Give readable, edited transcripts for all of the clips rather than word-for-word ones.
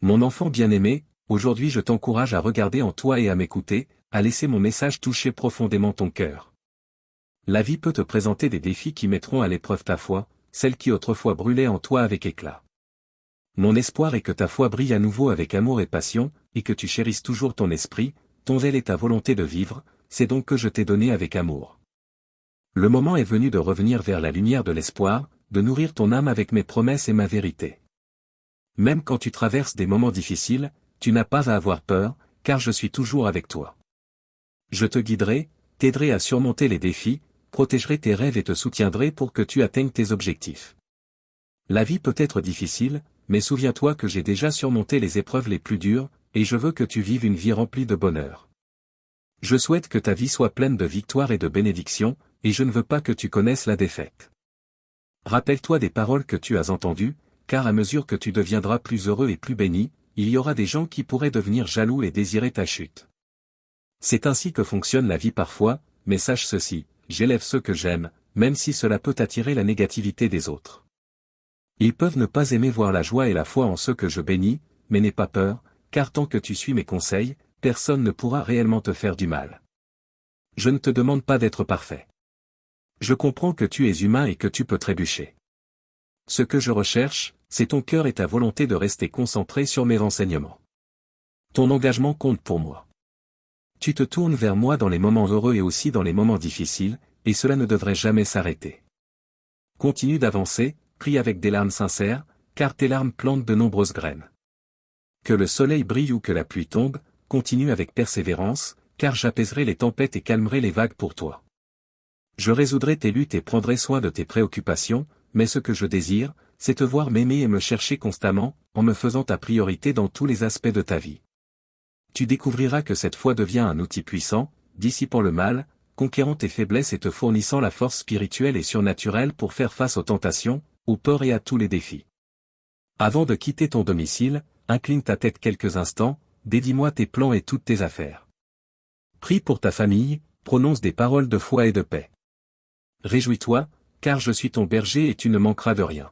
Mon enfant bien-aimé, aujourd'hui je t'encourage à regarder en toi et à m'écouter, à laisser mon message toucher profondément ton cœur. La vie peut te présenter des défis qui mettront à l'épreuve ta foi, celle qui autrefois brûlait en toi avec éclat. Mon espoir est que ta foi brille à nouveau avec amour et passion, et que tu chérisses toujours ton esprit, ton zèle et ta volonté de vivre, c'est donc que je t'ai donné avec amour. Le moment est venu de revenir vers la lumière de l'espoir, de nourrir ton âme avec mes promesses et ma vérité. Même quand tu traverses des moments difficiles, tu n'as pas à avoir peur, car je suis toujours avec toi. Je te guiderai, t'aiderai à surmonter les défis, protégerai tes rêves et te soutiendrai pour que tu atteignes tes objectifs. La vie peut être difficile, mais souviens-toi que j'ai déjà surmonté les épreuves les plus dures, et je veux que tu vives une vie remplie de bonheur. Je souhaite que ta vie soit pleine de victoires et de bénédictions, et je ne veux pas que tu connaisses la défaite. Rappelle-toi des paroles que tu as entendues, car à mesure que tu deviendras plus heureux et plus béni, il y aura des gens qui pourraient devenir jaloux et désirer ta chute. C'est ainsi que fonctionne la vie parfois, mais sache ceci, j'élève ceux que j'aime, même si cela peut attirer la négativité des autres. Ils peuvent ne pas aimer voir la joie et la foi en ceux que je bénis, mais n'aie pas peur, car tant que tu suis mes conseils, personne ne pourra réellement te faire du mal. Je ne te demande pas d'être parfait. Je comprends que tu es humain et que tu peux trébucher. Ce que je recherche, c'est ton cœur et ta volonté de rester concentré sur mes renseignements. Ton engagement compte pour moi. Tu te tournes vers moi dans les moments heureux et aussi dans les moments difficiles, et cela ne devrait jamais s'arrêter. Continue d'avancer, prie avec des larmes sincères, car tes larmes plantent de nombreuses graines. Que le soleil brille ou que la pluie tombe, continue avec persévérance, car j'apaiserai les tempêtes et calmerai les vagues pour toi. Je résoudrai tes luttes et prendrai soin de tes préoccupations, mais ce que je désire, c'est te voir m'aimer et me chercher constamment, en me faisant ta priorité dans tous les aspects de ta vie. Tu découvriras que cette foi devient un outil puissant, dissipant le mal, conquérant tes faiblesses et te fournissant la force spirituelle et surnaturelle pour faire face aux tentations, aux peurs et à tous les défis. Avant de quitter ton domicile, incline ta tête quelques instants, dédie-moi tes plans et toutes tes affaires. Prie pour ta famille, prononce des paroles de foi et de paix. Réjouis-toi, car je suis ton berger et tu ne manqueras de rien.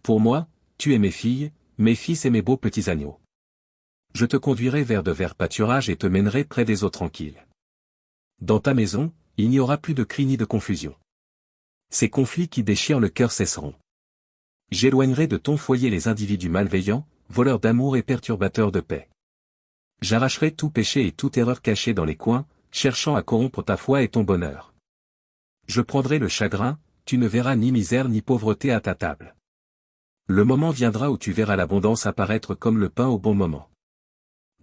Pour moi, tu es mes filles, mes fils et mes beaux petits agneaux. Je te conduirai vers de verts pâturages et te mènerai près des eaux tranquilles. Dans ta maison, il n'y aura plus de cris ni de confusion. Ces conflits qui déchirent le cœur cesseront. J'éloignerai de ton foyer les individus malveillants, voleurs d'amour et perturbateurs de paix. J'arracherai tout péché et toute erreur cachée dans les coins, cherchant à corrompre ta foi et ton bonheur. Je prendrai le chagrin, tu ne verras ni misère ni pauvreté à ta table. Le moment viendra où tu verras l'abondance apparaître comme le pain au bon moment.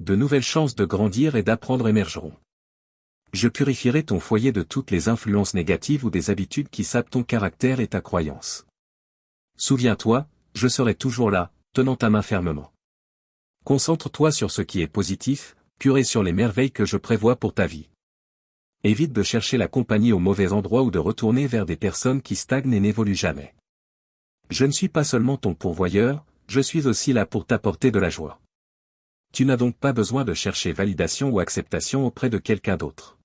De nouvelles chances de grandir et d'apprendre émergeront. Je purifierai ton foyer de toutes les influences négatives ou des habitudes qui sapent ton caractère et ta croyance. Souviens-toi, je serai toujours là, tenant ta main fermement. Concentre-toi sur ce qui est positif, pur et sur les merveilles que je prévois pour ta vie. Évite de chercher la compagnie au mauvais endroit ou de retourner vers des personnes qui stagnent et n'évoluent jamais. Je ne suis pas seulement ton pourvoyeur, je suis aussi là pour t'apporter de la joie. Tu n'as donc pas besoin de chercher validation ou acceptation auprès de quelqu'un d'autre.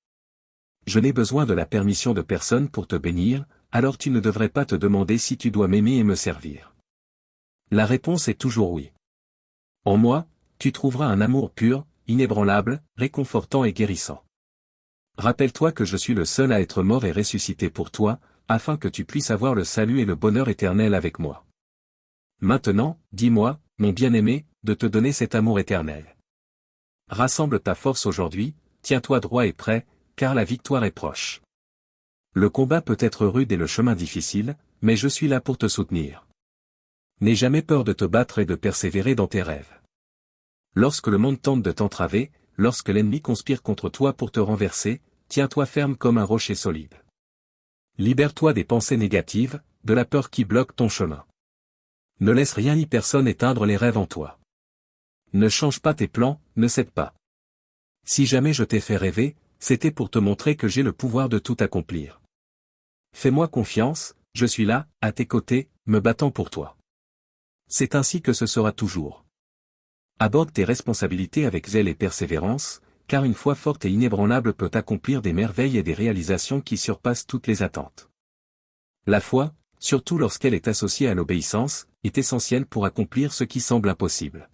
Je n'ai besoin de la permission de personne pour te bénir, alors tu ne devrais pas te demander si tu dois m'aimer et me servir. La réponse est toujours oui. En moi, tu trouveras un amour pur, inébranlable, réconfortant et guérissant. Rappelle-toi que je suis le seul à être mort et ressuscité pour toi, afin que tu puisses avoir le salut et le bonheur éternel avec moi. Maintenant, dis-moi, mon bien-aimé, de te donner cet amour éternel. Rassemble ta force aujourd'hui, tiens-toi droit et prêt, car la victoire est proche. Le combat peut être rude et le chemin difficile, mais je suis là pour te soutenir. N'aie jamais peur de te battre et de persévérer dans tes rêves. Lorsque le monde tente de t'entraver, lorsque l'ennemi conspire contre toi pour te renverser, tiens-toi ferme comme un rocher solide. Libère-toi des pensées négatives, de la peur qui bloque ton chemin. Ne laisse rien ni personne éteindre les rêves en toi. Ne change pas tes plans, ne cède pas. Si jamais je t'ai fait rêver, c'était pour te montrer que j'ai le pouvoir de tout accomplir. Fais-moi confiance, je suis là, à tes côtés, me battant pour toi. C'est ainsi que ce sera toujours. Aborde tes responsabilités avec zèle et persévérance, car une foi forte et inébranlable peut accomplir des merveilles et des réalisations qui surpassent toutes les attentes. La foi, surtout lorsqu'elle est associée à l'obéissance, est essentielle pour accomplir ce qui semble impossible.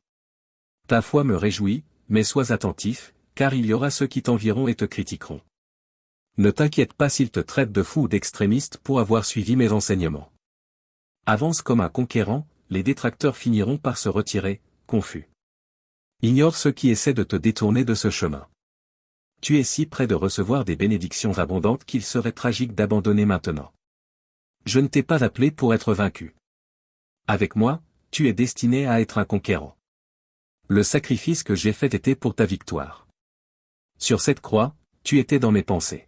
Ta foi me réjouit, mais sois attentif, car il y aura ceux qui t'envieront et te critiqueront. Ne t'inquiète pas s'ils te traitent de fou ou d'extrémiste pour avoir suivi mes enseignements. Avance comme un conquérant, les détracteurs finiront par se retirer, confus. Ignore ceux qui essaient de te détourner de ce chemin. Tu es si près de recevoir des bénédictions abondantes qu'il serait tragique d'abandonner maintenant. Je ne t'ai pas appelé pour être vaincu. Avec moi, tu es destiné à être un conquérant. Le sacrifice que j'ai fait était pour ta victoire. Sur cette croix, tu étais dans mes pensées.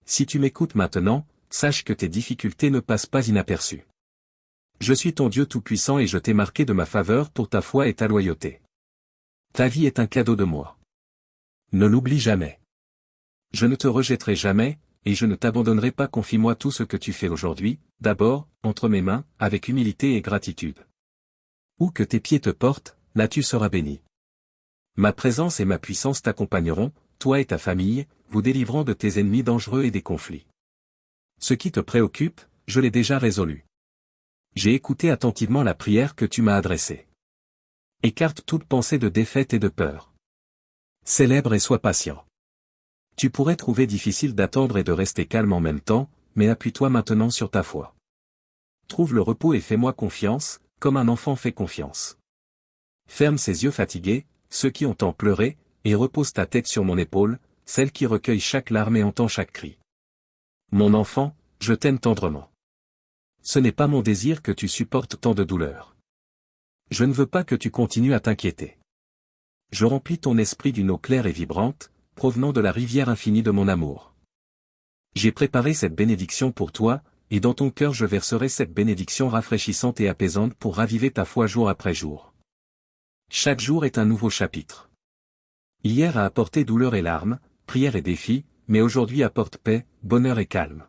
Si tu m'écoutes maintenant, sache que tes difficultés ne passent pas inaperçues. Je suis ton Dieu Tout-Puissant et je t'ai marqué de ma faveur pour ta foi et ta loyauté. Ta vie est un cadeau de moi. Ne l'oublie jamais. Je ne te rejetterai jamais, et je ne t'abandonnerai pas. Confie-moi tout ce que tu fais aujourd'hui, d'abord, entre mes mains, avec humilité et gratitude. Où que tes pieds te portent, là tu seras béni. Ma présence et ma puissance t'accompagneront, toi et ta famille, vous délivrant de tes ennemis dangereux et des conflits. Ce qui te préoccupe, je l'ai déjà résolu. J'ai écouté attentivement la prière que tu m'as adressée. Écarte toute pensée de défaite et de peur. Célèbre et sois patient. Tu pourrais trouver difficile d'attendre et de rester calme en même temps, mais appuie-toi maintenant sur ta foi. Trouve le repos et fais-moi confiance, comme un enfant fait confiance. Ferme ses yeux fatigués, ceux qui ont tant pleuré, et repose ta tête sur mon épaule, celle qui recueille chaque larme et entend chaque cri. Mon enfant, je t'aime tendrement. Ce n'est pas mon désir que tu supportes tant de douleurs. Je ne veux pas que tu continues à t'inquiéter. Je remplis ton esprit d'une eau claire et vibrante, provenant de la rivière infinie de mon amour. J'ai préparé cette bénédiction pour toi, et dans ton cœur je verserai cette bénédiction rafraîchissante et apaisante pour raviver ta foi jour après jour. Chaque jour est un nouveau chapitre. Hier a apporté douleur et larmes, prière et défis, mais aujourd'hui apporte paix, bonheur et calme.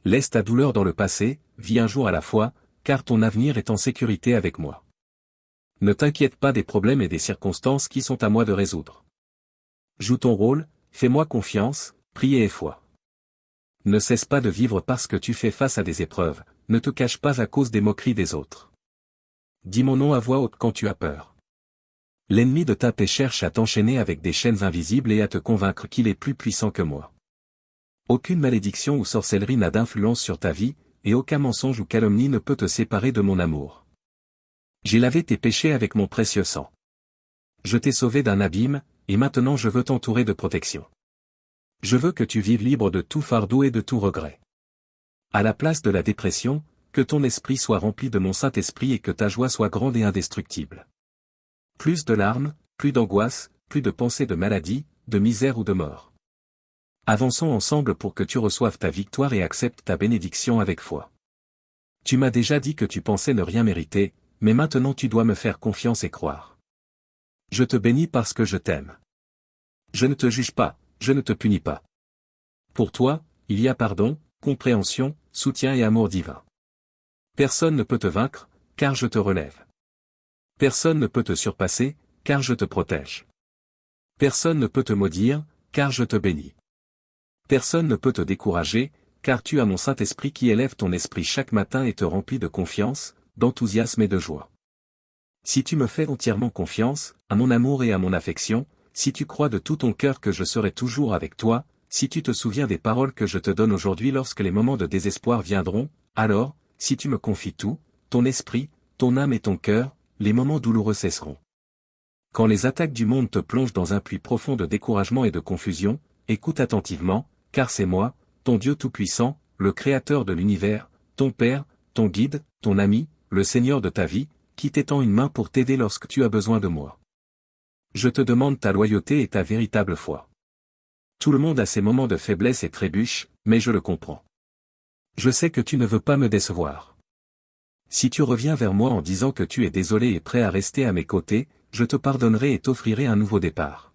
Laisse ta douleur dans le passé, vis un jour à la fois, car ton avenir est en sécurité avec moi. Ne t'inquiète pas des problèmes et des circonstances qui sont à moi de résoudre. Joue ton rôle, fais-moi confiance, prie et foi. Ne cesse pas de vivre parce que tu fais face à des épreuves, ne te cache pas à cause des moqueries des autres. Dis mon nom à voix haute quand tu as peur. L'ennemi de ta paix cherche à t'enchaîner avec des chaînes invisibles et à te convaincre qu'il est plus puissant que moi. Aucune malédiction ou sorcellerie n'a d'influence sur ta vie, et aucun mensonge ou calomnie ne peut te séparer de mon amour. J'ai lavé tes péchés avec mon précieux sang. Je t'ai sauvé d'un abîme, et maintenant je veux t'entourer de protection. Je veux que tu vives libre de tout fardeau et de tout regret. À la place de la dépression, que ton esprit soit rempli de mon Saint-Esprit et que ta joie soit grande et indestructible. Plus de larmes, plus d'angoisse, plus de pensées de maladie, de misère ou de mort. Avançons ensemble pour que tu reçoives ta victoire et acceptes ta bénédiction avec foi. Tu m'as déjà dit que tu pensais ne rien mériter, mais maintenant tu dois me faire confiance et croire. Je te bénis parce que je t'aime. Je ne te juge pas, je ne te punis pas. Pour toi, il y a pardon, compréhension, soutien et amour divin. Personne ne peut te vaincre, car je te relève. Personne ne peut te surpasser, car je te protège. Personne ne peut te maudire, car je te bénis. Personne ne peut te décourager, car tu as mon Saint-Esprit qui élève ton esprit chaque matin et te remplit de confiance, d'enthousiasme et de joie. Si tu me fais entièrement confiance, à mon amour et à mon affection, si tu crois de tout ton cœur que je serai toujours avec toi, si tu te souviens des paroles que je te donne aujourd'hui lorsque les moments de désespoir viendront, alors, si tu me confies tout, ton esprit, ton âme et ton cœur, les moments douloureux cesseront. Quand les attaques du monde te plongent dans un puits profond de découragement et de confusion, écoute attentivement, car c'est moi, ton Dieu Tout-Puissant, le Créateur de l'univers, ton Père, ton guide, ton ami, le Seigneur de ta vie, qui t'étend une main pour t'aider lorsque tu as besoin de moi. Je te demande ta loyauté et ta véritable foi. Tout le monde a ses moments de faiblesse et trébuche, mais je le comprends. Je sais que tu ne veux pas me décevoir. Si tu reviens vers moi en disant que tu es désolé et prêt à rester à mes côtés, je te pardonnerai et t'offrirai un nouveau départ.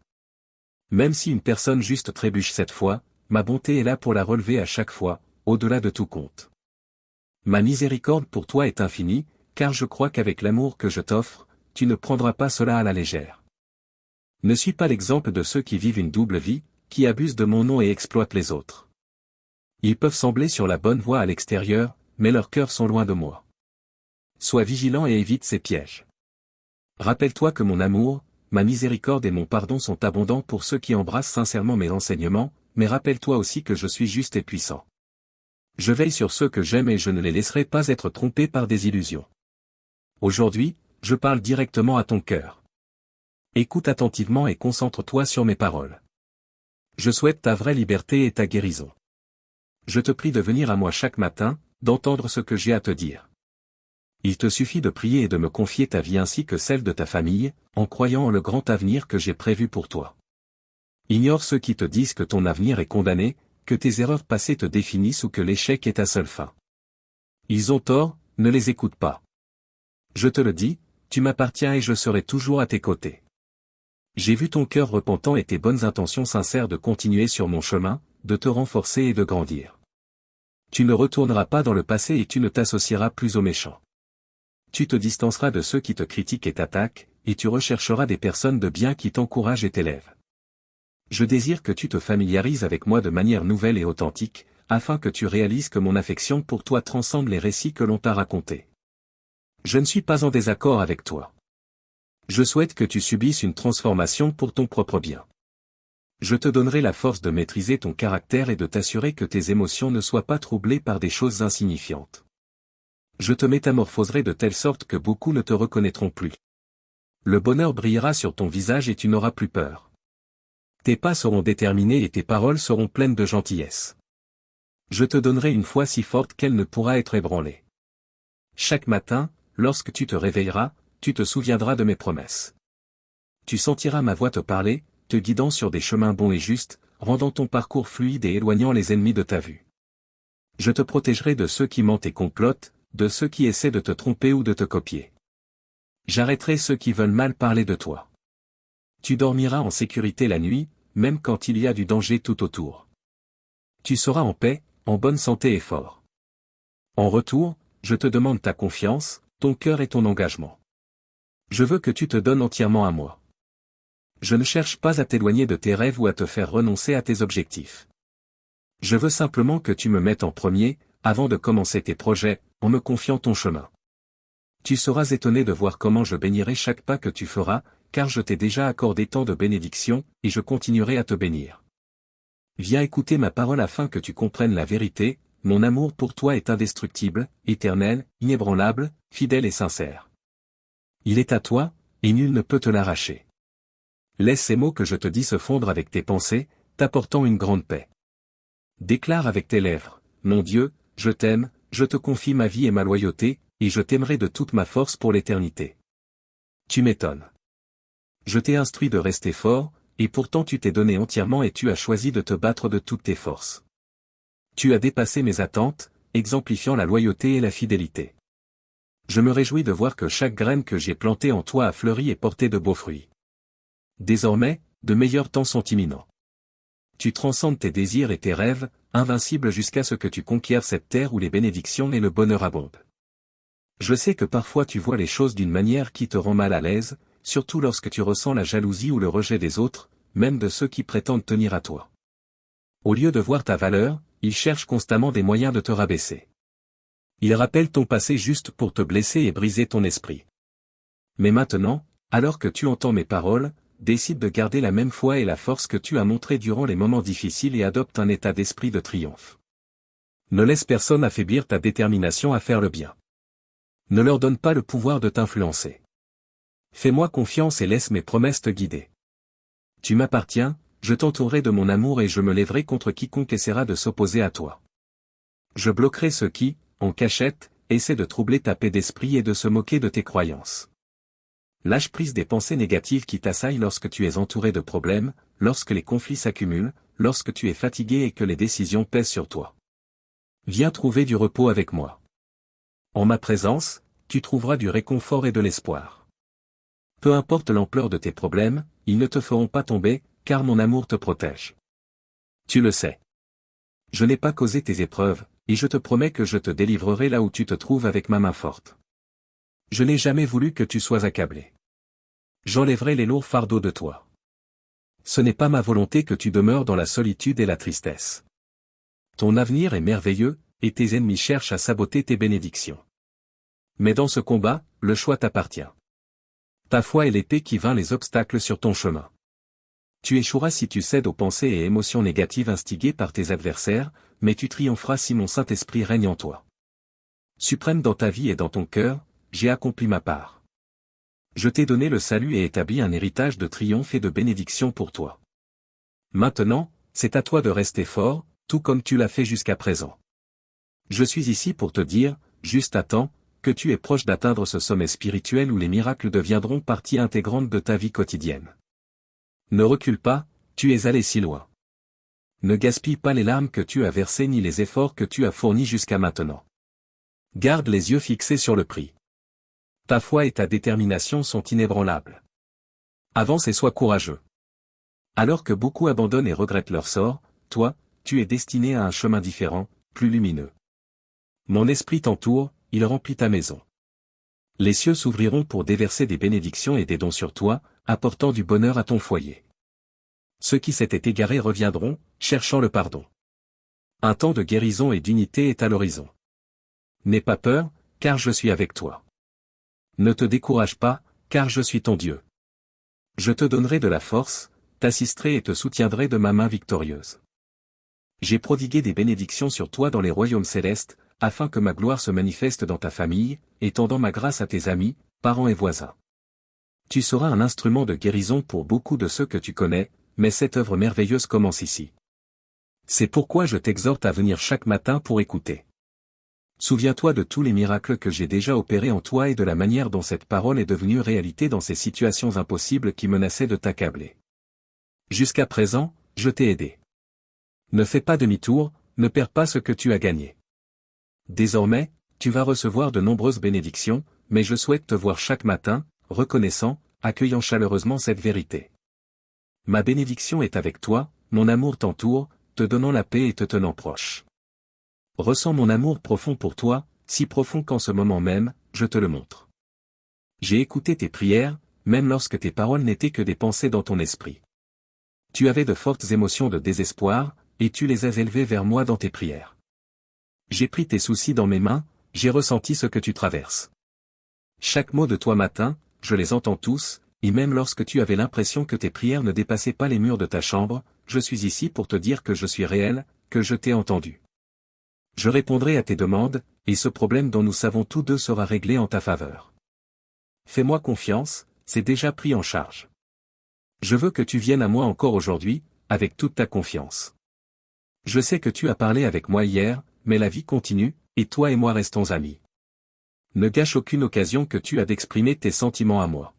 Même si une personne juste trébuche cette fois, ma bonté est là pour la relever à chaque fois, au-delà de tout compte. Ma miséricorde pour toi est infinie, car je crois qu'avec l'amour que je t'offre, tu ne prendras pas cela à la légère. Ne suis pas l'exemple de ceux qui vivent une double vie, qui abusent de mon nom et exploitent les autres. Ils peuvent sembler sur la bonne voie à l'extérieur, mais leurs cœurs sont loin de moi. Sois vigilant et évite ces pièges. Rappelle-toi que mon amour, ma miséricorde et mon pardon sont abondants pour ceux qui embrassent sincèrement mes enseignements, mais rappelle-toi aussi que je suis juste et puissant. Je veille sur ceux que j'aime et je ne les laisserai pas être trompés par des illusions. Aujourd'hui, je parle directement à ton cœur. Écoute attentivement et concentre-toi sur mes paroles. Je souhaite ta vraie liberté et ta guérison. Je te prie de venir à moi chaque matin, d'entendre ce que j'ai à te dire. Il te suffit de prier et de me confier ta vie ainsi que celle de ta famille, en croyant en le grand avenir que j'ai prévu pour toi. Ignore ceux qui te disent que ton avenir est condamné, que tes erreurs passées te définissent ou que l'échec est ta seule fin. Ils ont tort, ne les écoute pas. Je te le dis, tu m'appartiens et je serai toujours à tes côtés. J'ai vu ton cœur repentant et tes bonnes intentions sincères de continuer sur mon chemin, de te renforcer et de grandir. Tu ne retourneras pas dans le passé et tu ne t'associeras plus aux méchants. Tu te distanceras de ceux qui te critiquent et t'attaquent, et tu rechercheras des personnes de bien qui t'encouragent et t'élèvent. Je désire que tu te familiarises avec moi de manière nouvelle et authentique, afin que tu réalises que mon affection pour toi transcende les récits que l'on t'a racontés. Je ne suis pas en désaccord avec toi. Je souhaite que tu subisses une transformation pour ton propre bien. Je te donnerai la force de maîtriser ton caractère et de t'assurer que tes émotions ne soient pas troublées par des choses insignifiantes. Je te métamorphoserai de telle sorte que beaucoup ne te reconnaîtront plus. Le bonheur brillera sur ton visage et tu n'auras plus peur. Tes pas seront déterminés et tes paroles seront pleines de gentillesse. Je te donnerai une foi si forte qu'elle ne pourra être ébranlée. Chaque matin, lorsque tu te réveilleras, tu te souviendras de mes promesses. Tu sentiras ma voix te parler, te guidant sur des chemins bons et justes, rendant ton parcours fluide et éloignant les ennemis de ta vue. Je te protégerai de ceux qui mentent et complotent, de ceux qui essaient de te tromper ou de te copier. J'arrêterai ceux qui veulent mal parler de toi. Tu dormiras en sécurité la nuit, même quand il y a du danger tout autour. Tu seras en paix, en bonne santé et fort. En retour, je te demande ta confiance, ton cœur et ton engagement. Je veux que tu te donnes entièrement à moi. Je ne cherche pas à t'éloigner de tes rêves ou à te faire renoncer à tes objectifs. Je veux simplement que tu me mettes en premier, avant de commencer tes projets, en me confiant ton chemin. Tu seras étonné de voir comment je bénirai chaque pas que tu feras, car je t'ai déjà accordé tant de bénédictions, et je continuerai à te bénir. Viens écouter ma parole afin que tu comprennes la vérité, mon amour pour toi est indestructible, éternel, inébranlable, fidèle et sincère. Il est à toi, et nul ne peut te l'arracher. Laisse ces mots que je te dis se fondre avec tes pensées, t'apportant une grande paix. Déclare avec tes lèvres, mon Dieu, je t'aime, je te confie ma vie et ma loyauté, et je t'aimerai de toute ma force pour l'éternité. Tu m'étonnes. Je t'ai instruit de rester fort, et pourtant tu t'es donné entièrement et tu as choisi de te battre de toutes tes forces. Tu as dépassé mes attentes, exemplifiant la loyauté et la fidélité. Je me réjouis de voir que chaque graine que j'ai plantée en toi a fleuri et porté de beaux fruits. Désormais, de meilleurs temps sont imminents. Tu transcendes tes désirs et tes rêves, invincibles jusqu'à ce que tu conquières cette terre où les bénédictions et le bonheur abondent. Je sais que parfois tu vois les choses d'une manière qui te rend mal à l'aise, surtout lorsque tu ressens la jalousie ou le rejet des autres, même de ceux qui prétendent tenir à toi. Au lieu de voir ta valeur, ils cherchent constamment des moyens de te rabaisser. Ils rappellent ton passé juste pour te blesser et briser ton esprit. Mais maintenant, alors que tu entends mes paroles, décide de garder la même foi et la force que tu as montrée durant les moments difficiles et adopte un état d'esprit de triomphe. Ne laisse personne affaiblir ta détermination à faire le bien. Ne leur donne pas le pouvoir de t'influencer. Fais-moi confiance et laisse mes promesses te guider. Tu m'appartiens, je t'entourerai de mon amour et je me lèverai contre quiconque essaiera de s'opposer à toi. Je bloquerai ceux qui, en cachette, essaient de troubler ta paix d'esprit et de se moquer de tes croyances. Lâche prise des pensées négatives qui t'assaillent lorsque tu es entouré de problèmes, lorsque les conflits s'accumulent, lorsque tu es fatigué et que les décisions pèsent sur toi. Viens trouver du repos avec moi. En ma présence, tu trouveras du réconfort et de l'espoir. Peu importe l'ampleur de tes problèmes, ils ne te feront pas tomber, car mon amour te protège. Tu le sais. Je n'ai pas causé tes épreuves, et je te promets que je te délivrerai là où tu te trouves avec ma main forte. Je n'ai jamais voulu que tu sois accablé. J'enlèverai les lourds fardeaux de toi. Ce n'est pas ma volonté que tu demeures dans la solitude et la tristesse. Ton avenir est merveilleux, et tes ennemis cherchent à saboter tes bénédictions. Mais dans ce combat, le choix t'appartient. Ta foi est l'épée qui vainc les obstacles sur ton chemin. Tu échoueras si tu cèdes aux pensées et émotions négatives instigées par tes adversaires, mais tu triompheras si mon Saint-Esprit règne en toi. Suprême dans ta vie et dans ton cœur, j'ai accompli ma part. Je t'ai donné le salut et établi un héritage de triomphe et de bénédiction pour toi. Maintenant, c'est à toi de rester fort, tout comme tu l'as fait jusqu'à présent. Je suis ici pour te dire, juste à temps, que tu es proche d'atteindre ce sommet spirituel où les miracles deviendront partie intégrante de ta vie quotidienne. Ne recule pas, tu es allé si loin. Ne gaspille pas les larmes que tu as versées ni les efforts que tu as fournis jusqu'à maintenant. Garde les yeux fixés sur le prix. Ta foi et ta détermination sont inébranlables. Avance et sois courageux. Alors que beaucoup abandonnent et regrettent leur sort, toi, tu es destiné à un chemin différent, plus lumineux. Mon esprit t'entoure, il remplit ta maison. Les cieux s'ouvriront pour déverser des bénédictions et des dons sur toi, apportant du bonheur à ton foyer. Ceux qui s'étaient égarés reviendront, cherchant le pardon. Un temps de guérison et d'unité est à l'horizon. N'aie pas peur, car je suis avec toi. Ne te décourage pas, car je suis ton Dieu. Je te donnerai de la force, t'assisterai et te soutiendrai de ma main victorieuse. J'ai prodigué des bénédictions sur toi dans les royaumes célestes, afin que ma gloire se manifeste dans ta famille, étendant ma grâce à tes amis, parents et voisins. Tu seras un instrument de guérison pour beaucoup de ceux que tu connais, mais cette œuvre merveilleuse commence ici. C'est pourquoi je t'exhorte à venir chaque matin pour écouter. Souviens-toi de tous les miracles que j'ai déjà opérés en toi et de la manière dont cette parole est devenue réalité dans ces situations impossibles qui menaçaient de t'accabler. Jusqu'à présent, je t'ai aidé. Ne fais pas demi-tour, ne perds pas ce que tu as gagné. Désormais, tu vas recevoir de nombreuses bénédictions, mais je souhaite te voir chaque matin, reconnaissant, accueillant chaleureusement cette vérité. Ma bénédiction est avec toi, mon amour t'entoure, te donnant la paix et te tenant proche. Ressens mon amour profond pour toi, si profond qu'en ce moment même, je te le montre. J'ai écouté tes prières, même lorsque tes paroles n'étaient que des pensées dans ton esprit. Tu avais de fortes émotions de désespoir, et tu les as élevées vers moi dans tes prières. J'ai pris tes soucis dans mes mains, j'ai ressenti ce que tu traverses. Chaque mot de toi matin, je les entends tous, et même lorsque tu avais l'impression que tes prières ne dépassaient pas les murs de ta chambre, je suis ici pour te dire que je suis réel, que je t'ai entendu. Je répondrai à tes demandes, et ce problème dont nous savons tous deux sera réglé en ta faveur. Fais-moi confiance, c'est déjà pris en charge. Je veux que tu viennes à moi encore aujourd'hui, avec toute ta confiance. Je sais que tu as parlé avec moi hier, mais la vie continue, et toi et moi restons amis. Ne gâche aucune occasion que tu as d'exprimer tes sentiments à moi.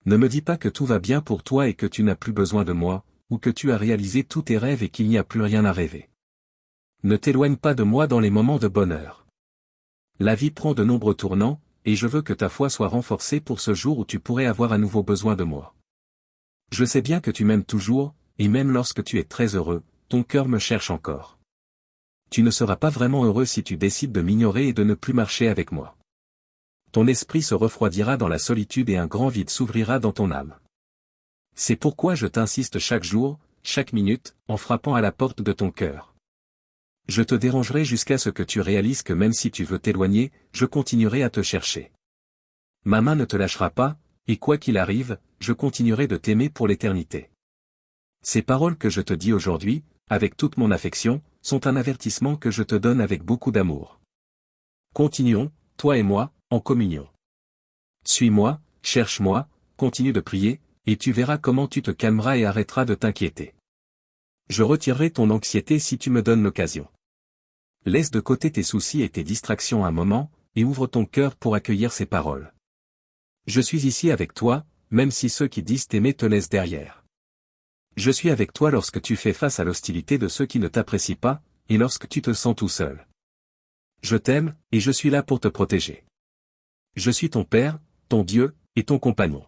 Ne me dis pas que tout va bien pour toi et que tu n'as plus besoin de moi, ou que tu as réalisé tous tes rêves et qu'il n'y a plus rien à rêver. Ne t'éloigne pas de moi dans les moments de bonheur. La vie prend de nombreux tournants, et je veux que ta foi soit renforcée pour ce jour où tu pourrais avoir à nouveau besoin de moi. Je sais bien que tu m'aimes toujours, et même lorsque tu es très heureux, ton cœur me cherche encore. Tu ne seras pas vraiment heureux si tu décides de m'ignorer et de ne plus marcher avec moi. Ton esprit se refroidira dans la solitude et un grand vide s'ouvrira dans ton âme. C'est pourquoi je t'insiste chaque jour, chaque minute, en frappant à la porte de ton cœur. Je te dérangerai jusqu'à ce que tu réalises que même si tu veux t'éloigner, je continuerai à te chercher. Ma main ne te lâchera pas, et quoi qu'il arrive, je continuerai de t'aimer pour l'éternité. Ces paroles que je te dis aujourd'hui, avec toute mon affection, sont un avertissement que je te donne avec beaucoup d'amour. Continuons, toi et moi, en communion. Suis-moi, cherche-moi, continue de prier, et tu verras comment tu te calmeras et arrêteras de t'inquiéter. Je retirerai ton anxiété si tu me donnes l'occasion. Laisse de côté tes soucis et tes distractions un moment, et ouvre ton cœur pour accueillir ces paroles. Je suis ici avec toi, même si ceux qui disent t'aimer te laissent derrière. Je suis avec toi lorsque tu fais face à l'hostilité de ceux qui ne t'apprécient pas, et lorsque tu te sens tout seul. Je t'aime, et je suis là pour te protéger. Je suis ton Père, ton Dieu, et ton compagnon.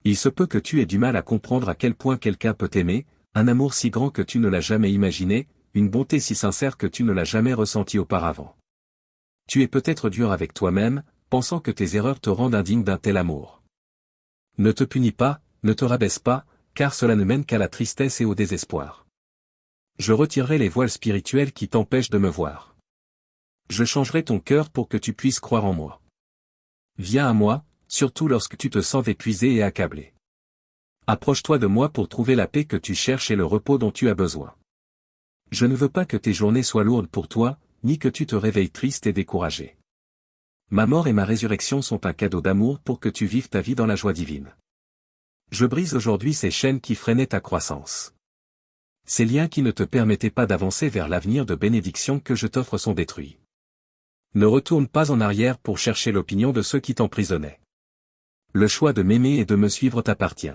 Il se peut que tu aies du mal à comprendre à quel point quelqu'un peut t'aimer, un amour si grand que tu ne l'as jamais imaginé, une bonté si sincère que tu ne l'as jamais ressentie auparavant. Tu es peut-être dur avec toi-même, pensant que tes erreurs te rendent indigne d'un tel amour. Ne te punis pas, ne te rabaisse pas, car cela ne mène qu'à la tristesse et au désespoir. Je retirerai les voiles spirituels qui t'empêchent de me voir. Je changerai ton cœur pour que tu puisses croire en moi. Viens à moi, surtout lorsque tu te sens épuisé et accablé. Approche-toi de moi pour trouver la paix que tu cherches et le repos dont tu as besoin. Je ne veux pas que tes journées soient lourdes pour toi, ni que tu te réveilles triste et découragé. Ma mort et ma résurrection sont un cadeau d'amour pour que tu vives ta vie dans la joie divine. Je brise aujourd'hui ces chaînes qui freinaient ta croissance. Ces liens qui ne te permettaient pas d'avancer vers l'avenir de bénédiction que je t'offre sont détruits. Ne retourne pas en arrière pour chercher l'opinion de ceux qui t'emprisonnaient. Le choix de m'aimer et de me suivre t'appartient.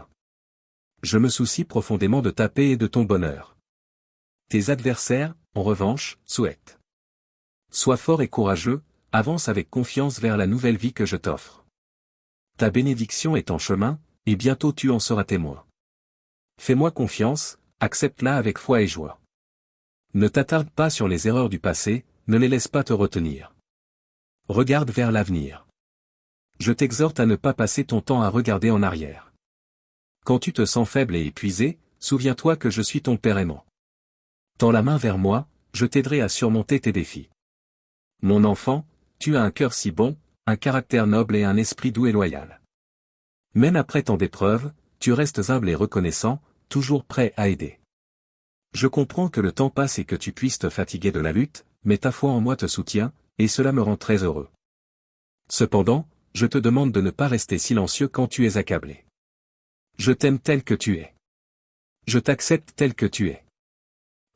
Je me soucie profondément de ta paix et de ton bonheur. Tes adversaires, en revanche, souhaitent. Sois fort et courageux, avance avec confiance vers la nouvelle vie que je t'offre. Ta bénédiction est en chemin, et bientôt tu en seras témoin. Fais-moi confiance, accepte-la avec foi et joie. Ne t'attarde pas sur les erreurs du passé, ne les laisse pas te retenir. Regarde vers l'avenir. Je t'exhorte à ne pas passer ton temps à regarder en arrière. Quand tu te sens faible et épuisé, souviens-toi que je suis ton Père aimant. Tends la main vers moi, je t'aiderai à surmonter tes défis. Mon enfant, tu as un cœur si bon, un caractère noble et un esprit doux et loyal. Même après tant d'épreuves, tu restes humble et reconnaissant, toujours prêt à aider. Je comprends que le temps passe et que tu puisses te fatiguer de la lutte, mais ta foi en moi te soutient, et cela me rend très heureux. Cependant, je te demande de ne pas rester silencieux quand tu es accablé. Je t'aime tel que tu es. Je t'accepte tel que tu es.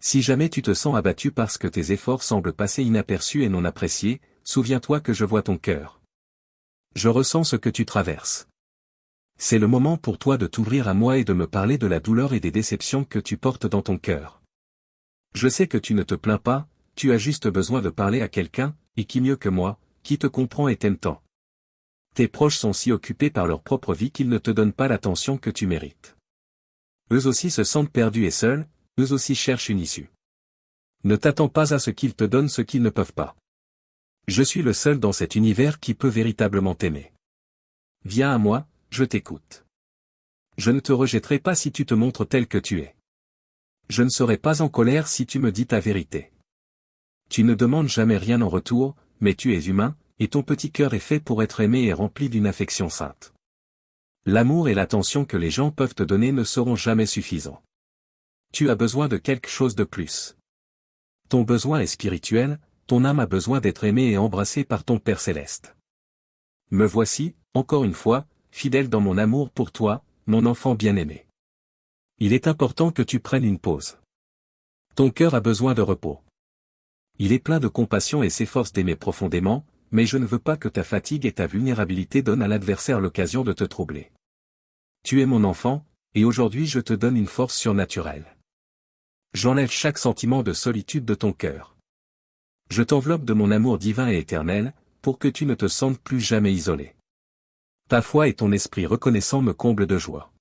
Si jamais tu te sens abattu parce que tes efforts semblent passer inaperçus et non appréciés, souviens-toi que je vois ton cœur. Je ressens ce que tu traverses. C'est le moment pour toi de t'ouvrir à moi et de me parler de la douleur et des déceptions que tu portes dans ton cœur. Je sais que tu ne te plains pas, tu as juste besoin de parler à quelqu'un, et qui mieux que moi, qui te comprend et t'aime tant. Tes proches sont si occupés par leur propre vie qu'ils ne te donnent pas l'attention que tu mérites. Eux aussi se sentent perdus et seuls, eux aussi cherchent une issue. Ne t'attends pas à ce qu'ils te donnent ce qu'ils ne peuvent pas. Je suis le seul dans cet univers qui peut véritablement t'aimer. Viens à moi, je t'écoute. Je ne te rejetterai pas si tu te montres tel que tu es. Je ne serai pas en colère si tu me dis ta vérité. Tu ne demandes jamais rien en retour, mais tu es humain, et ton petit cœur est fait pour être aimé et rempli d'une affection sainte. L'amour et l'attention que les gens peuvent te donner ne seront jamais suffisants. Tu as besoin de quelque chose de plus. Ton besoin est spirituel, ton âme a besoin d'être aimée et embrassée par ton Père céleste. Me voici, encore une fois, fidèle dans mon amour pour toi, mon enfant bien-aimé. Il est important que tu prennes une pause. Ton cœur a besoin de repos. Il est plein de compassion et s'efforce d'aimer profondément, mais je ne veux pas que ta fatigue et ta vulnérabilité donnent à l'adversaire l'occasion de te troubler. Tu es mon enfant, et aujourd'hui je te donne une force surnaturelle. J'enlève chaque sentiment de solitude de ton cœur. Je t'enveloppe de mon amour divin et éternel, pour que tu ne te sentes plus jamais isolé. Ta foi et ton esprit reconnaissant me comblent de joie.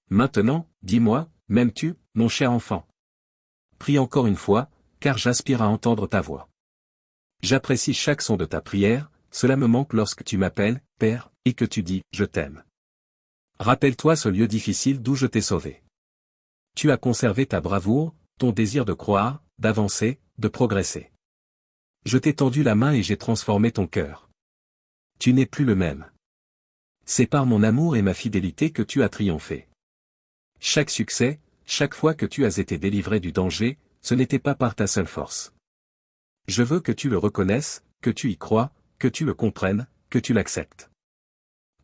Maintenant, dis-moi, m'aimes-tu, mon cher enfant? Prie encore une fois, car j'aspire à entendre ta voix. J'apprécie chaque son de ta prière, cela me manque lorsque tu m'appelles, Père, et que tu dis, je t'aime. Rappelle-toi ce lieu difficile d'où je t'ai sauvé. Tu as conservé ta bravoure, ton désir de croire, d'avancer, de progresser. Je t'ai tendu la main et j'ai transformé ton cœur. Tu n'es plus le même. C'est par mon amour et ma fidélité que tu as triomphé. Chaque succès, chaque fois que tu as été délivré du danger, ce n'était pas par ta seule force. Je veux que tu le reconnaisses, que tu y crois, que tu le comprennes, que tu l'acceptes.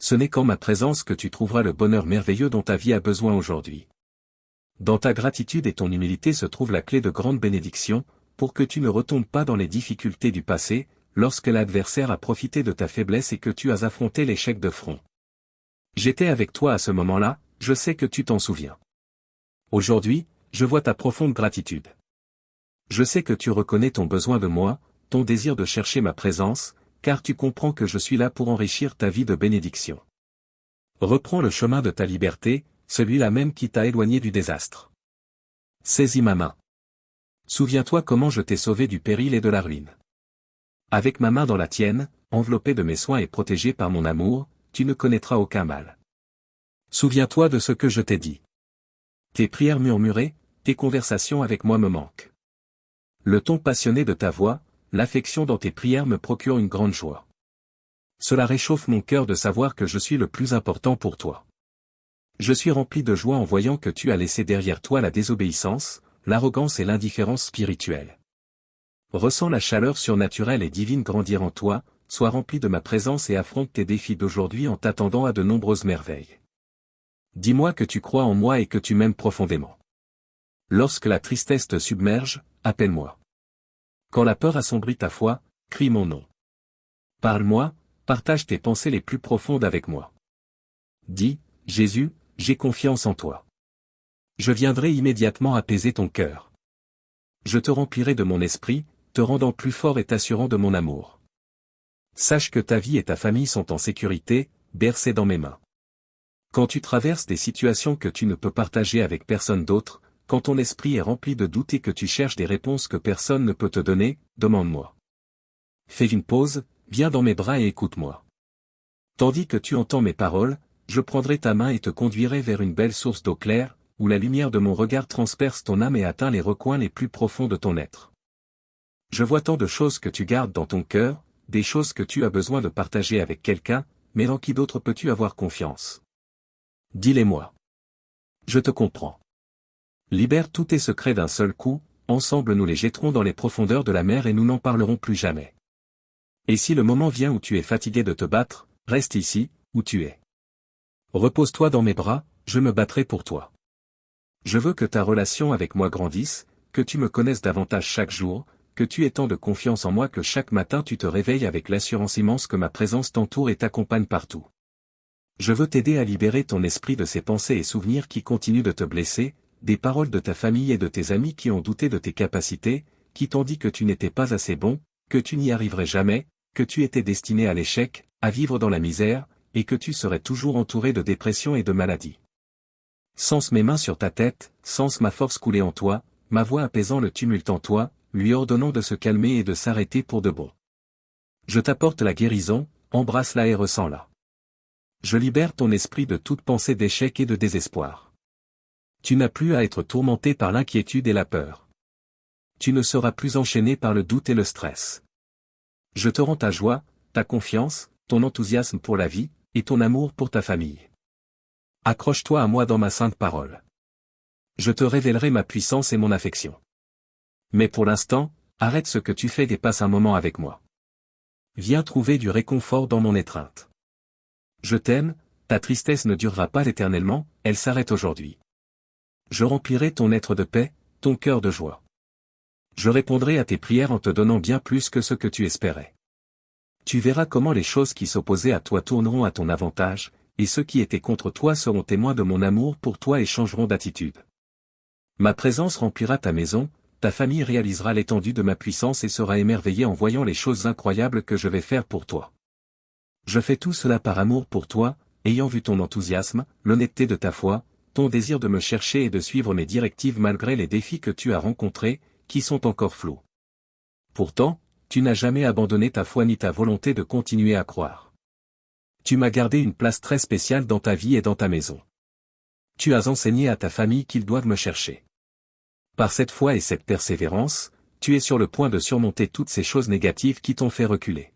Ce n'est qu'en ma présence que tu trouveras le bonheur merveilleux dont ta vie a besoin aujourd'hui. Dans ta gratitude et ton humilité se trouve la clé de grande bénédiction, pour que tu ne retombes pas dans les difficultés du passé, lorsque l'adversaire a profité de ta faiblesse et que tu as affronté l'échec de front. J'étais avec toi à ce moment-là, je sais que tu t'en souviens. Aujourd'hui, je vois ta profonde gratitude. Je sais que tu reconnais ton besoin de moi, ton désir de chercher ma présence, car tu comprends que je suis là pour enrichir ta vie de bénédiction. Reprends le chemin de ta liberté, celui-là même qui t'a éloigné du désastre. Saisis ma main. Souviens-toi comment je t'ai sauvé du péril et de la ruine. Avec ma main dans la tienne, enveloppée de mes soins et protégée par mon amour, tu ne connaîtras aucun mal. Souviens-toi de ce que je t'ai dit. Tes prières murmurées, tes conversations avec moi me manquent. Le ton passionné de ta voix, l'affection dans tes prières me procure une grande joie. Cela réchauffe mon cœur de savoir que je suis le plus important pour toi. Je suis rempli de joie en voyant que tu as laissé derrière toi la désobéissance, l'arrogance et l'indifférence spirituelle. Ressens la chaleur surnaturelle et divine grandir en toi, sois rempli de ma présence et affronte tes défis d'aujourd'hui en t'attendant à de nombreuses merveilles. Dis-moi que tu crois en moi et que tu m'aimes profondément. Lorsque la tristesse te submerge, appelle-moi. Quand la peur assombrit ta foi, crie mon nom. Parle-moi, partage tes pensées les plus profondes avec moi. Dis, Jésus, j'ai confiance en toi. Je viendrai immédiatement apaiser ton cœur. Je te remplirai de mon esprit, te rendant plus fort et t'assurant de mon amour. Sache que ta vie et ta famille sont en sécurité, bercées dans mes mains. Quand tu traverses des situations que tu ne peux partager avec personne d'autre, quand ton esprit est rempli de doutes et que tu cherches des réponses que personne ne peut te donner, demande-moi. Fais une pause, viens dans mes bras et écoute-moi. Tandis que tu entends mes paroles, je prendrai ta main et te conduirai vers une belle source d'eau claire, où la lumière de mon regard transperce ton âme et atteint les recoins les plus profonds de ton être. Je vois tant de choses que tu gardes dans ton cœur, des choses que tu as besoin de partager avec quelqu'un, mais dans qui d'autre peux-tu avoir confiance? Dis-les-moi. Je te comprends. Libère tous tes secrets d'un seul coup, ensemble nous les jetterons dans les profondeurs de la mer et nous n'en parlerons plus jamais. Et si le moment vient où tu es fatigué de te battre, reste ici, où tu es. Repose-toi dans mes bras, je me battrai pour toi. Je veux que ta relation avec moi grandisse, que tu me connaisses davantage chaque jour, que tu aies tant de confiance en moi que chaque matin tu te réveilles avec l'assurance immense que ma présence t'entoure et t'accompagne partout. Je veux t'aider à libérer ton esprit de ces pensées et souvenirs qui continuent de te blesser, des paroles de ta famille et de tes amis qui ont douté de tes capacités, qui t'ont dit que tu n'étais pas assez bon, que tu n'y arriverais jamais, que tu étais destiné à l'échec, à vivre dans la misère, et que tu serais toujours entouré de dépression et de maladie. Sens mes mains sur ta tête, sens ma force couler en toi, ma voix apaisant le tumulte en toi, lui ordonnant de se calmer et de s'arrêter pour de bon. Je t'apporte la guérison, embrasse-la et ressens-la. Je libère ton esprit de toute pensée d'échec et de désespoir. Tu n'as plus à être tourmenté par l'inquiétude et la peur. Tu ne seras plus enchaîné par le doute et le stress. Je te rends ta joie, ta confiance, ton enthousiasme pour la vie, et ton amour pour ta famille. Accroche-toi à moi dans ma sainte parole. Je te révélerai ma puissance et mon affection. Mais pour l'instant, arrête ce que tu fais et passe un moment avec moi. Viens trouver du réconfort dans mon étreinte. Je t'aime, ta tristesse ne durera pas éternellement, elle s'arrête aujourd'hui. Je remplirai ton être de paix, ton cœur de joie. Je répondrai à tes prières en te donnant bien plus que ce que tu espérais. Tu verras comment les choses qui s'opposaient à toi tourneront à ton avantage, et ceux qui étaient contre toi seront témoins de mon amour pour toi et changeront d'attitude. Ma présence remplira ta maison, ta famille réalisera l'étendue de ma puissance et sera émerveillée en voyant les choses incroyables que je vais faire pour toi. Je fais tout cela par amour pour toi, ayant vu ton enthousiasme, l'honnêteté de ta foi, ton désir de me chercher et de suivre mes directives malgré les défis que tu as rencontrés, qui sont encore flous. Pourtant, tu n'as jamais abandonné ta foi ni ta volonté de continuer à croire. Tu m'as gardé une place très spéciale dans ta vie et dans ta maison. Tu as enseigné à ta famille qu'ils doivent me chercher. Par cette foi et cette persévérance, tu es sur le point de surmonter toutes ces choses négatives qui t'ont fait reculer.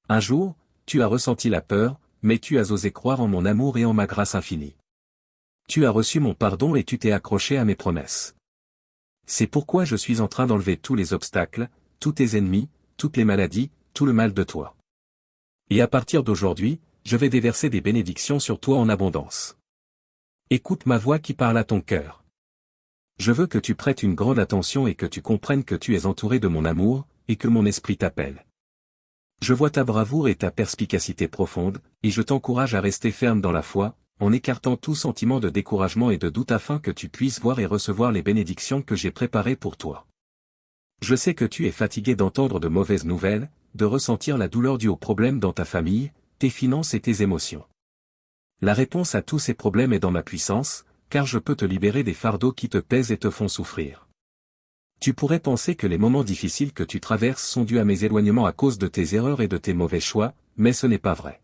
Un jour, tu as ressenti la peur, mais tu as osé croire en mon amour et en ma grâce infinie. Tu as reçu mon pardon et tu t'es accroché à mes promesses. C'est pourquoi je suis en train d'enlever tous les obstacles, tous tes ennemis, toutes les maladies, tout le mal de toi. Et à partir d'aujourd'hui, je vais déverser des bénédictions sur toi en abondance. Écoute ma voix qui parle à ton cœur. Je veux que tu prêtes une grande attention et que tu comprennes que tu es entouré de mon amour, et que mon esprit t'appelle. Je vois ta bravoure et ta perspicacité profonde, et je t'encourage à rester ferme dans la foi, en écartant tout sentiment de découragement et de doute afin que tu puisses voir et recevoir les bénédictions que j'ai préparées pour toi. Je sais que tu es fatigué d'entendre de mauvaises nouvelles, de ressentir la douleur due aux problèmes dans ta famille, tes finances et tes émotions. La réponse à tous ces problèmes est dans ma puissance, car je peux te libérer des fardeaux qui te pèsent et te font souffrir. Tu pourrais penser que les moments difficiles que tu traverses sont dus à mes éloignements à cause de tes erreurs et de tes mauvais choix, mais ce n'est pas vrai.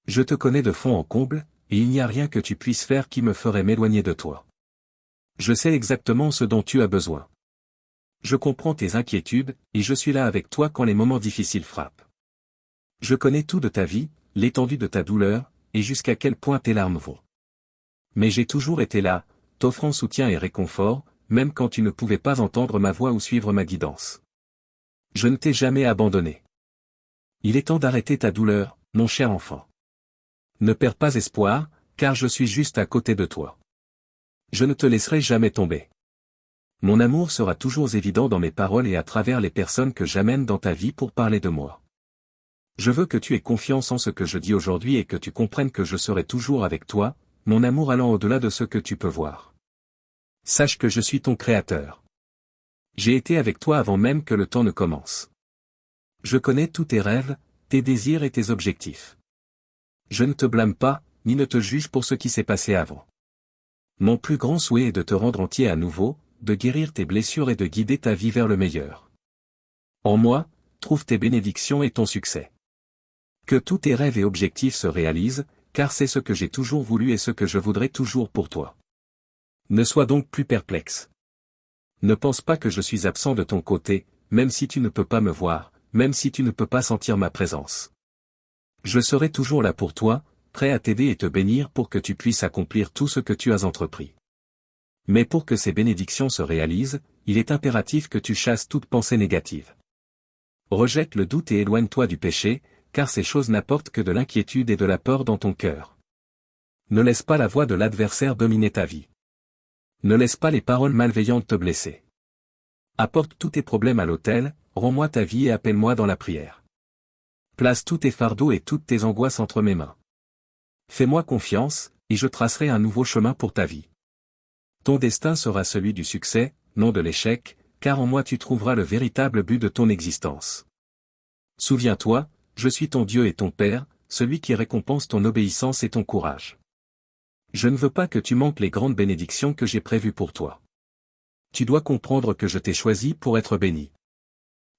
Je te connais de fond en comble, et il n'y a rien que tu puisses faire qui me ferait m'éloigner de toi. Je sais exactement ce dont tu as besoin. Je comprends tes inquiétudes, et je suis là avec toi quand les moments difficiles frappent. Je connais tout de ta vie, l'étendue de ta douleur, et jusqu'à quel point tes larmes vont. Mais j'ai toujours été là, t'offrant soutien et réconfort, même quand tu ne pouvais pas entendre ma voix ou suivre ma guidance. Je ne t'ai jamais abandonné. Il est temps d'arrêter ta douleur, mon cher enfant. Ne perds pas espoir, car je suis juste à côté de toi. Je ne te laisserai jamais tomber. Mon amour sera toujours évident dans mes paroles et à travers les personnes que j'amène dans ta vie pour parler de moi. Je veux que tu aies confiance en ce que je dis aujourd'hui et que tu comprennes que je serai toujours avec toi, mon amour allant au-delà de ce que tu peux voir. Sache que je suis ton créateur. J'ai été avec toi avant même que le temps ne commence. Je connais tous tes rêves, tes désirs et tes objectifs. Je ne te blâme pas, ni ne te juge pour ce qui s'est passé avant. Mon plus grand souhait est de te rendre entier à nouveau, de guérir tes blessures et de guider ta vie vers le meilleur. En moi, trouve tes bénédictions et ton succès. Que tous tes rêves et objectifs se réalisent, car c'est ce que j'ai toujours voulu et ce que je voudrais toujours pour toi. Ne sois donc plus perplexe. Ne pense pas que je suis absent de ton côté, même si tu ne peux pas me voir, même si tu ne peux pas sentir ma présence. Je serai toujours là pour toi, prêt à t'aider et te bénir pour que tu puisses accomplir tout ce que tu as entrepris. Mais pour que ces bénédictions se réalisent, il est impératif que tu chasses toute pensée négative. Rejette le doute et éloigne-toi du péché, car ces choses n'apportent que de l'inquiétude et de la peur dans ton cœur. Ne laisse pas la voix de l'adversaire dominer ta vie. Ne laisse pas les paroles malveillantes te blesser. Apporte tous tes problèmes à l'autel, rends-moi ta vie et appelle-moi dans la prière. Place tous tes fardeaux et toutes tes angoisses entre mes mains. Fais-moi confiance, et je tracerai un nouveau chemin pour ta vie. Ton destin sera celui du succès, non de l'échec, car en moi tu trouveras le véritable but de ton existence. Souviens-toi, je suis ton Dieu et ton Père, celui qui récompense ton obéissance et ton courage. Je ne veux pas que tu manques les grandes bénédictions que j'ai prévues pour toi. Tu dois comprendre que je t'ai choisi pour être béni.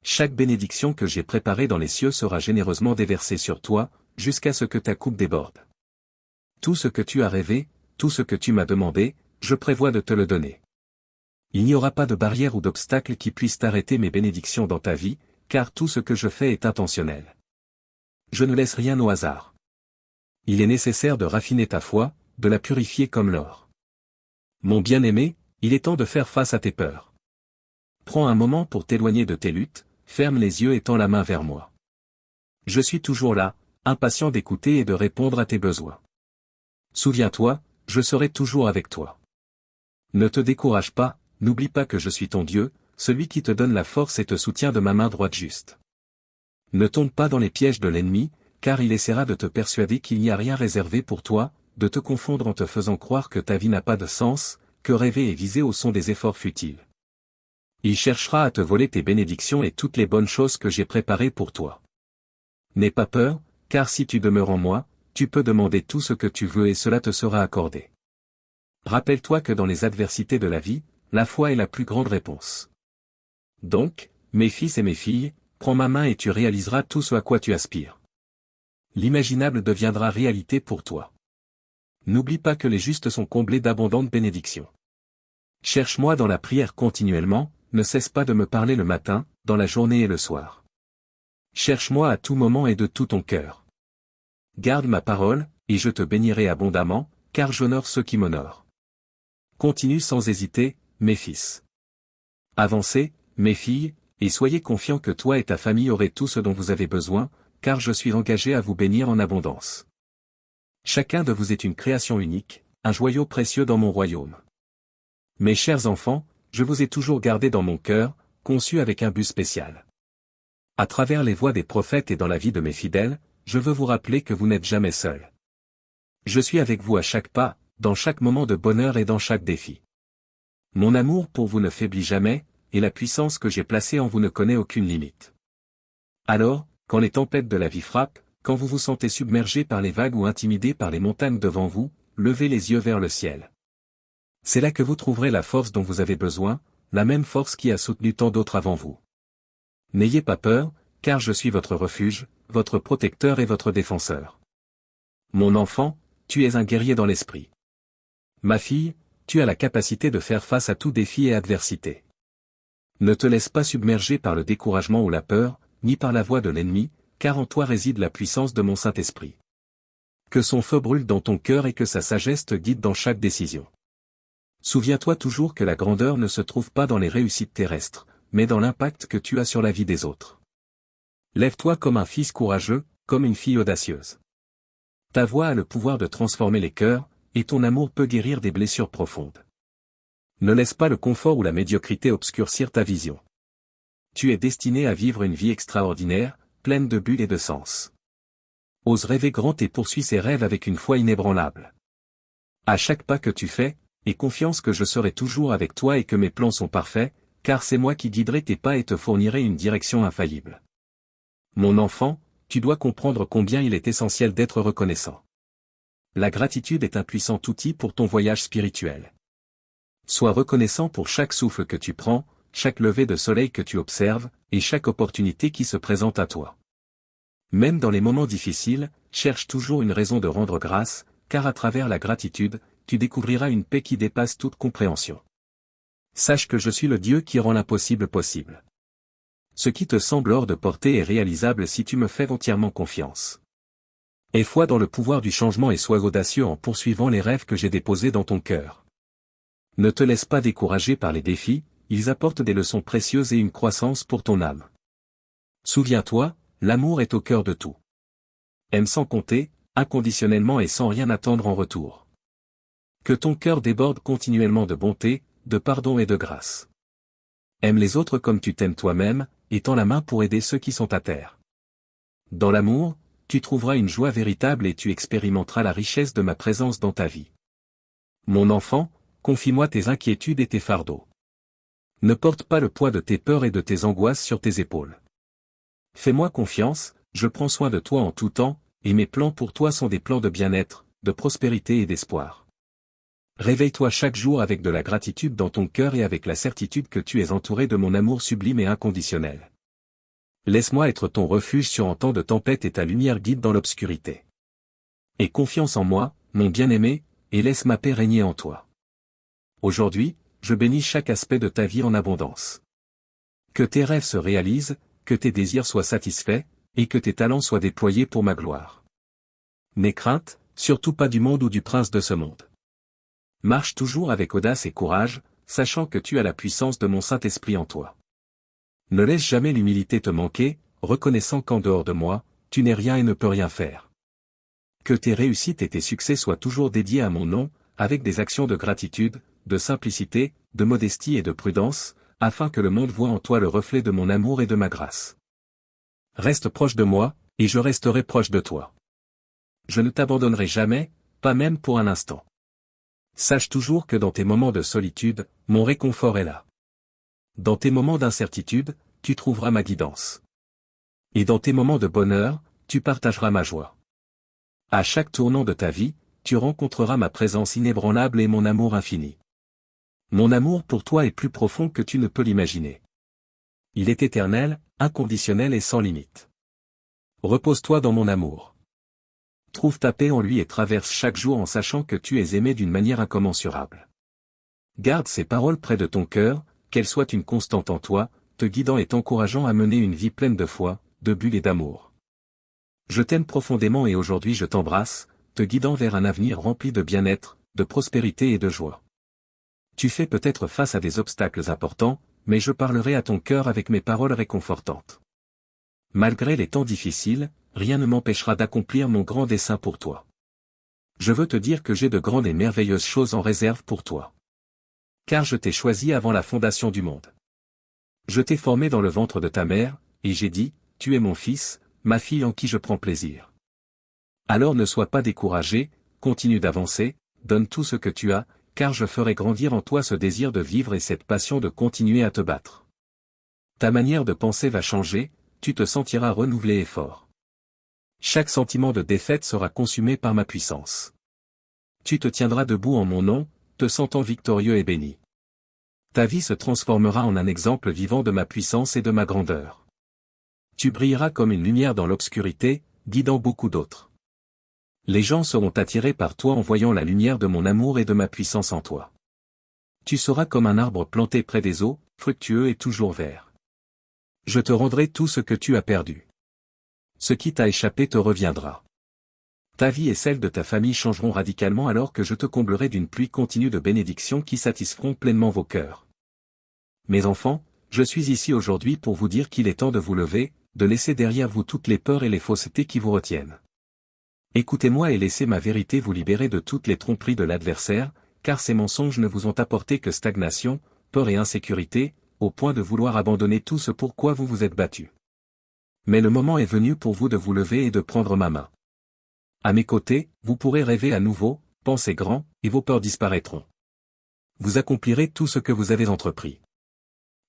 Chaque bénédiction que j'ai préparée dans les cieux sera généreusement déversée sur toi, jusqu'à ce que ta coupe déborde. Tout ce que tu as rêvé, tout ce que tu m'as demandé, je prévois de te le donner. Il n'y aura pas de barrière ou d'obstacle qui puisse arrêter mes bénédictions dans ta vie, car tout ce que je fais est intentionnel. Je ne laisse rien au hasard. Il est nécessaire de raffiner ta foi, de la purifier comme l'or. Mon bien-aimé, il est temps de faire face à tes peurs. Prends un moment pour t'éloigner de tes luttes, ferme les yeux et tends la main vers moi. Je suis toujours là, impatient d'écouter et de répondre à tes besoins. Souviens-toi, je serai toujours avec toi. Ne te décourage pas, n'oublie pas que je suis ton Dieu, celui qui te donne la force et te soutient de ma main droite juste. Ne tombe pas dans les pièges de l'ennemi, car il essaiera de te persuader qu'il n'y a rien réservé pour toi, de te confondre en te faisant croire que ta vie n'a pas de sens, que rêver et viser haut sont des efforts futiles. Il cherchera à te voler tes bénédictions et toutes les bonnes choses que j'ai préparées pour toi. N'aie pas peur, car si tu demeures en moi, tu peux demander tout ce que tu veux et cela te sera accordé. Rappelle-toi que dans les adversités de la vie, la foi est la plus grande réponse. Donc, mes fils et mes filles, prends ma main et tu réaliseras tout ce à quoi tu aspires. L'imaginable deviendra réalité pour toi. N'oublie pas que les justes sont comblés d'abondantes bénédictions. Cherche-moi dans la prière continuellement, ne cesse pas de me parler le matin, dans la journée et le soir. Cherche-moi à tout moment et de tout ton cœur. Garde ma parole, et je te bénirai abondamment, car j'honore ceux qui m'honorent. Continue sans hésiter, mes fils. Avancez, mes filles, et soyez confiants que toi et ta famille aurez tout ce dont vous avez besoin, car je suis engagé à vous bénir en abondance. Chacun de vous est une création unique, un joyau précieux dans mon royaume. Mes chers enfants, je vous ai toujours gardé dans mon cœur, conçu avec un but spécial. À travers les voix des prophètes et dans la vie de mes fidèles, je veux vous rappeler que vous n'êtes jamais seuls. Je suis avec vous à chaque pas, dans chaque moment de bonheur et dans chaque défi. Mon amour pour vous ne faiblit jamais, et la puissance que j'ai placée en vous ne connaît aucune limite. Alors, quand les tempêtes de la vie frappent, quand vous vous sentez submergé par les vagues ou intimidé par les montagnes devant vous, levez les yeux vers le ciel. C'est là que vous trouverez la force dont vous avez besoin, la même force qui a soutenu tant d'autres avant vous. N'ayez pas peur, car je suis votre refuge, votre protecteur et votre défenseur. Mon enfant, tu es un guerrier dans l'esprit. Ma fille, tu as la capacité de faire face à tout défi et adversité. Ne te laisse pas submerger par le découragement ou la peur, ni par la voix de l'ennemi, car en toi réside la puissance de mon Saint-Esprit. Que son feu brûle dans ton cœur et que sa sagesse te guide dans chaque décision. Souviens-toi toujours que la grandeur ne se trouve pas dans les réussites terrestres, mais dans l'impact que tu as sur la vie des autres. Lève-toi comme un fils courageux, comme une fille audacieuse. Ta voix a le pouvoir de transformer les cœurs, et ton amour peut guérir des blessures profondes. Ne laisse pas le confort ou la médiocrité obscurcir ta vision. Tu es destiné à vivre une vie extraordinaire, pleine de buts et de sens. Ose rêver grand et poursuis ses rêves avec une foi inébranlable. À chaque pas que tu fais, aie confiance que je serai toujours avec toi et que mes plans sont parfaits, car c'est moi qui guiderai tes pas et te fournirai une direction infaillible. Mon enfant, tu dois comprendre combien il est essentiel d'être reconnaissant. La gratitude est un puissant outil pour ton voyage spirituel. Sois reconnaissant pour chaque souffle que tu prends, chaque lever de soleil que tu observes, et chaque opportunité qui se présente à toi. Même dans les moments difficiles, cherche toujours une raison de rendre grâce, car à travers la gratitude, tu découvriras une paix qui dépasse toute compréhension. Sache que je suis le Dieu qui rend l'impossible possible. Ce qui te semble hors de portée est réalisable si tu me fais entièrement confiance. Aie foi dans le pouvoir du changement et sois audacieux en poursuivant les rêves que j'ai déposés dans ton cœur. Ne te laisse pas décourager par les défis, ils apportent des leçons précieuses et une croissance pour ton âme. Souviens-toi, l'amour est au cœur de tout. Aime sans compter, inconditionnellement et sans rien attendre en retour. Que ton cœur déborde continuellement de bonté, de pardon et de grâce. Aime les autres comme tu t'aimes toi-même, et tends la main pour aider ceux qui sont à terre. Dans l'amour, tu trouveras une joie véritable et tu expérimenteras la richesse de ma présence dans ta vie. Mon enfant, confie-moi tes inquiétudes et tes fardeaux. Ne porte pas le poids de tes peurs et de tes angoisses sur tes épaules. Fais-moi confiance, je prends soin de toi en tout temps, et mes plans pour toi sont des plans de bien-être, de prospérité et d'espoir. Réveille-toi chaque jour avec de la gratitude dans ton cœur et avec la certitude que tu es entouré de mon amour sublime et inconditionnel. Laisse-moi être ton refuge sur un temps de tempête et ta lumière guide dans l'obscurité. Aie confiance en moi, mon bien-aimé, et laisse ma paix régner en toi. Aujourd'hui, je bénis chaque aspect de ta vie en abondance. Que tes rêves se réalisent, que tes désirs soient satisfaits, et que tes talents soient déployés pour ma gloire. N'aie crainte, surtout pas du monde ou du prince de ce monde. Marche toujours avec audace et courage, sachant que tu as la puissance de mon Saint-Esprit en toi. Ne laisse jamais l'humilité te manquer, reconnaissant qu'en dehors de moi, tu n'es rien et ne peux rien faire. Que tes réussites et tes succès soient toujours dédiés à mon nom, avec des actions de gratitude, de simplicité, de modestie et de prudence, afin que le monde voie en toi le reflet de mon amour et de ma grâce. Reste proche de moi, et je resterai proche de toi. Je ne t'abandonnerai jamais, pas même pour un instant. Sache toujours que dans tes moments de solitude, mon réconfort est là. Dans tes moments d'incertitude, tu trouveras ma guidance. Et dans tes moments de bonheur, tu partageras ma joie. À chaque tournant de ta vie, tu rencontreras ma présence inébranlable et mon amour infini. Mon amour pour toi est plus profond que tu ne peux l'imaginer. Il est éternel, inconditionnel et sans limite. Repose-toi dans mon amour. Trouve ta paix en lui et traverse chaque jour en sachant que tu es aimé d'une manière incommensurable. Garde ces paroles près de ton cœur, qu'elles soient une constante en toi, te guidant et t'encourageant à mener une vie pleine de foi, de bulle et d'amour. Je t'aime profondément et aujourd'hui je t'embrasse, te guidant vers un avenir rempli de bien-être, de prospérité et de joie. Tu fais peut-être face à des obstacles importants, mais je parlerai à ton cœur avec mes paroles réconfortantes. Malgré les temps difficiles, rien ne m'empêchera d'accomplir mon grand dessein pour toi. Je veux te dire que j'ai de grandes et merveilleuses choses en réserve pour toi. Car je t'ai choisi avant la fondation du monde. Je t'ai formé dans le ventre de ta mère, et j'ai dit, tu es mon fils, ma fille en qui je prends plaisir. Alors ne sois pas découragé, continue d'avancer, donne tout ce que tu as, car je ferai grandir en toi ce désir de vivre et cette passion de continuer à te battre. Ta manière de penser va changer, tu te sentiras renouvelé et fort. Chaque sentiment de défaite sera consumé par ma puissance. Tu te tiendras debout en mon nom, te sentant victorieux et béni. Ta vie se transformera en un exemple vivant de ma puissance et de ma grandeur. Tu brilleras comme une lumière dans l'obscurité, guidant beaucoup d'autres. Les gens seront attirés par toi en voyant la lumière de mon amour et de ma puissance en toi. Tu seras comme un arbre planté près des eaux, fructueux et toujours vert. Je te rendrai tout ce que tu as perdu. Ce qui t'a échappé te reviendra. Ta vie et celle de ta famille changeront radicalement alors que je te comblerai d'une pluie continue de bénédictions qui satisferont pleinement vos cœurs. Mes enfants, je suis ici aujourd'hui pour vous dire qu'il est temps de vous lever, de laisser derrière vous toutes les peurs et les faussetés qui vous retiennent. Écoutez-moi et laissez ma vérité vous libérer de toutes les tromperies de l'adversaire, car ces mensonges ne vous ont apporté que stagnation, peur et insécurité, au point de vouloir abandonner tout ce pourquoi vous vous êtes battu. Mais le moment est venu pour vous de vous lever et de prendre ma main. À mes côtés, vous pourrez rêver à nouveau, penser grand, et vos peurs disparaîtront. Vous accomplirez tout ce que vous avez entrepris.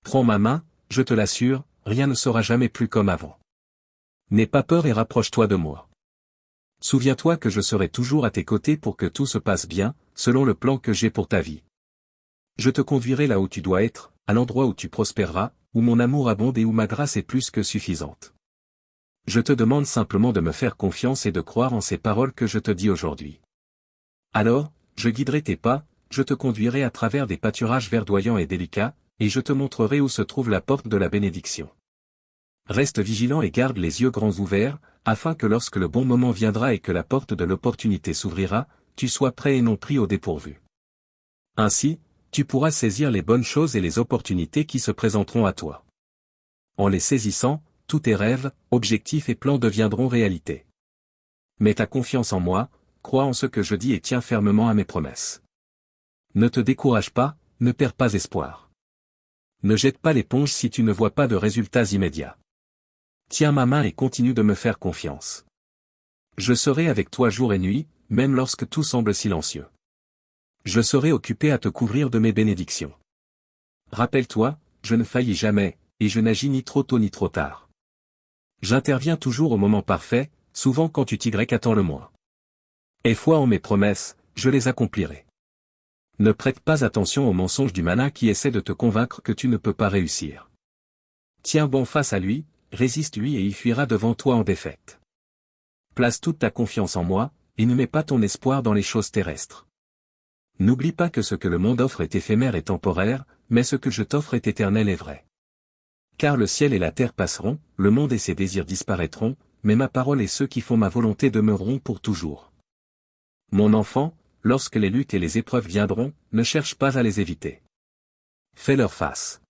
Prends ma main, je te l'assure, rien ne sera jamais plus comme avant. N'aie pas peur et rapproche-toi de moi. Souviens-toi que je serai toujours à tes côtés pour que tout se passe bien, selon le plan que j'ai pour ta vie. Je te conduirai là où tu dois être, à l'endroit où tu prospéreras, où mon amour abonde et où ma grâce est plus que suffisante. Je te demande simplement de me faire confiance et de croire en ces paroles que je te dis aujourd'hui. Alors, je guiderai tes pas, je te conduirai à travers des pâturages verdoyants et délicats, et je te montrerai où se trouve la porte de la bénédiction. Reste vigilant et garde les yeux grands ouverts, afin que lorsque le bon moment viendra et que la porte de l'opportunité s'ouvrira, tu sois prêt et non pris au dépourvu. Ainsi, tu pourras saisir les bonnes choses et les opportunités qui se présenteront à toi. En les saisissant, tous tes rêves, objectifs et plans deviendront réalité. Mets ta confiance en moi, crois en ce que je dis et tiens fermement à mes promesses. Ne te décourage pas, ne perds pas espoir. Ne jette pas l'éponge si tu ne vois pas de résultats immédiats. Tiens ma main et continue de me faire confiance. Je serai avec toi jour et nuit, même lorsque tout semble silencieux. Je serai occupé à te couvrir de mes bénédictions. Rappelle-toi, je ne faillis jamais, et je n'agis ni trop tôt ni trop tard. J'interviens toujours au moment parfait, souvent quand tu attends le moins. Aie foi en mes promesses, je les accomplirai. Ne prête pas attention aux mensonges du malin qui essaie de te convaincre que tu ne peux pas réussir. Tiens bon face à lui, résiste-lui et il fuira devant toi en défaite. Place toute ta confiance en moi, et ne mets pas ton espoir dans les choses terrestres. N'oublie pas que ce que le monde offre est éphémère et temporaire, mais ce que je t'offre est éternel et vrai. Car le ciel et la terre passeront, le monde et ses désirs disparaîtront, mais ma parole et ceux qui font ma volonté demeureront pour toujours. Mon enfant, lorsque les luttes et les épreuves viendront, ne cherche pas à les éviter. Fais-leur face.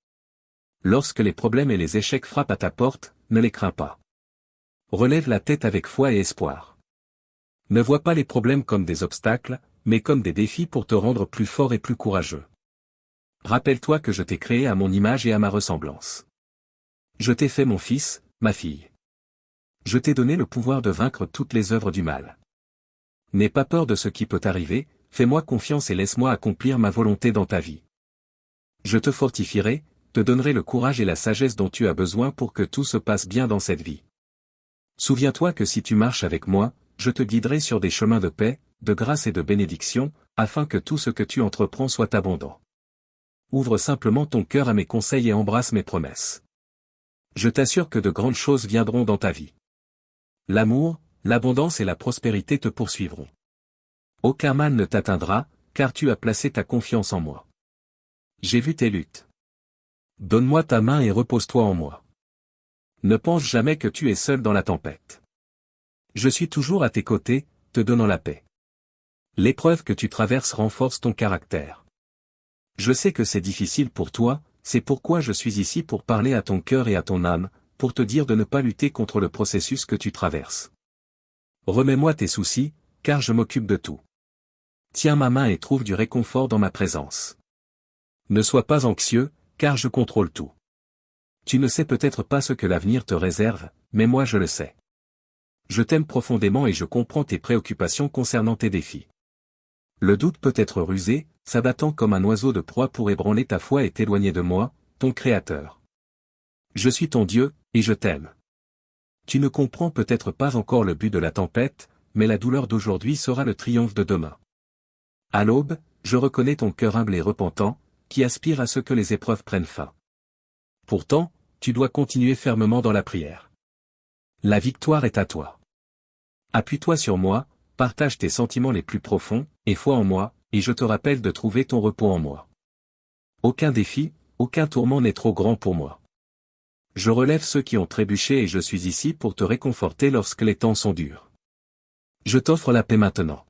Lorsque les problèmes et les échecs frappent à ta porte, ne les crains pas. Relève la tête avec foi et espoir. Ne vois pas les problèmes comme des obstacles, mais comme des défis pour te rendre plus fort et plus courageux. Rappelle-toi que je t'ai créé à mon image et à ma ressemblance. Je t'ai fait mon fils, ma fille. Je t'ai donné le pouvoir de vaincre toutes les œuvres du mal. N'aie pas peur de ce qui peut t'arriver, fais-moi confiance et laisse-moi accomplir ma volonté dans ta vie. Je te fortifierai, te donnerai le courage et la sagesse dont tu as besoin pour que tout se passe bien dans cette vie. Souviens-toi que si tu marches avec moi, je te guiderai sur des chemins de paix, de grâce et de bénédiction, afin que tout ce que tu entreprends soit abondant. Ouvre simplement ton cœur à mes conseils et embrasse mes promesses. Je t'assure que de grandes choses viendront dans ta vie. L'amour, l'abondance et la prospérité te poursuivront. Aucun mal ne t'atteindra, car tu as placé ta confiance en moi. J'ai vu tes luttes. Donne-moi ta main et repose-toi en moi. Ne pense jamais que tu es seul dans la tempête. Je suis toujours à tes côtés, te donnant la paix. L'épreuve que tu traverses renforce ton caractère. Je sais que c'est difficile pour toi, c'est pourquoi je suis ici pour parler à ton cœur et à ton âme, pour te dire de ne pas lutter contre le processus que tu traverses. Remets-moi tes soucis, car je m'occupe de tout. Tiens ma main et trouve du réconfort dans ma présence. Ne sois pas anxieux, car je contrôle tout. Tu ne sais peut-être pas ce que l'avenir te réserve, mais moi je le sais. Je t'aime profondément et je comprends tes préoccupations concernant tes défis. Le doute peut être rusé, s'abattant comme un oiseau de proie pour ébranler ta foi et t'éloigner de moi, ton Créateur. Je suis ton Dieu, et je t'aime. Tu ne comprends peut-être pas encore le but de la tempête, mais la douleur d'aujourd'hui sera le triomphe de demain. À l'aube, je reconnais ton cœur humble et repentant, qui aspire à ce que les épreuves prennent fin. Pourtant, tu dois continuer fermement dans la prière. La victoire est à toi. Appuie-toi sur moi, partage tes sentiments les plus profonds, et foi en moi, et je te rappelle de trouver ton repos en moi. Aucun défi, aucun tourment n'est trop grand pour moi. Je relève ceux qui ont trébuché et je suis ici pour te réconforter lorsque les temps sont durs. Je t'offre la paix maintenant.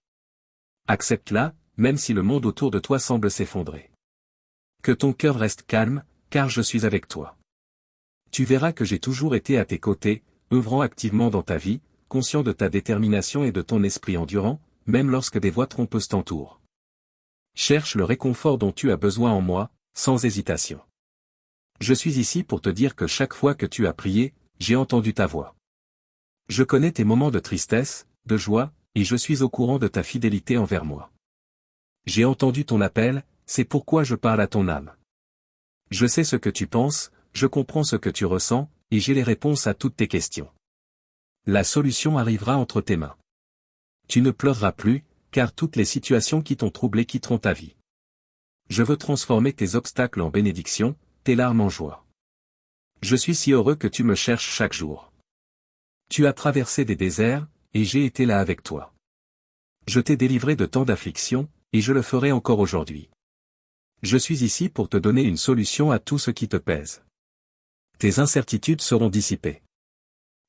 Accepte-la, même si le monde autour de toi semble s'effondrer. Que ton cœur reste calme, car je suis avec toi. Tu verras que j'ai toujours été à tes côtés, œuvrant activement dans ta vie, conscient de ta détermination et de ton esprit endurant, même lorsque des voix trompeuses t'entourent. Cherche le réconfort dont tu as besoin en moi, sans hésitation. Je suis ici pour te dire que chaque fois que tu as prié, j'ai entendu ta voix. Je connais tes moments de tristesse, de joie, et je suis au courant de ta fidélité envers moi. J'ai entendu ton appel, c'est pourquoi je parle à ton âme. Je sais ce que tu penses, je comprends ce que tu ressens, et j'ai les réponses à toutes tes questions. La solution arrivera entre tes mains. Tu ne pleureras plus, car toutes les situations qui t'ont troublé quitteront ta vie. Je veux transformer tes obstacles en bénédictions, tes larmes en joie. Je suis si heureux que tu me cherches chaque jour. Tu as traversé des déserts, et j'ai été là avec toi. Je t'ai délivré de tant d'afflictions, et je le ferai encore aujourd'hui. Je suis ici pour te donner une solution à tout ce qui te pèse. Tes incertitudes seront dissipées.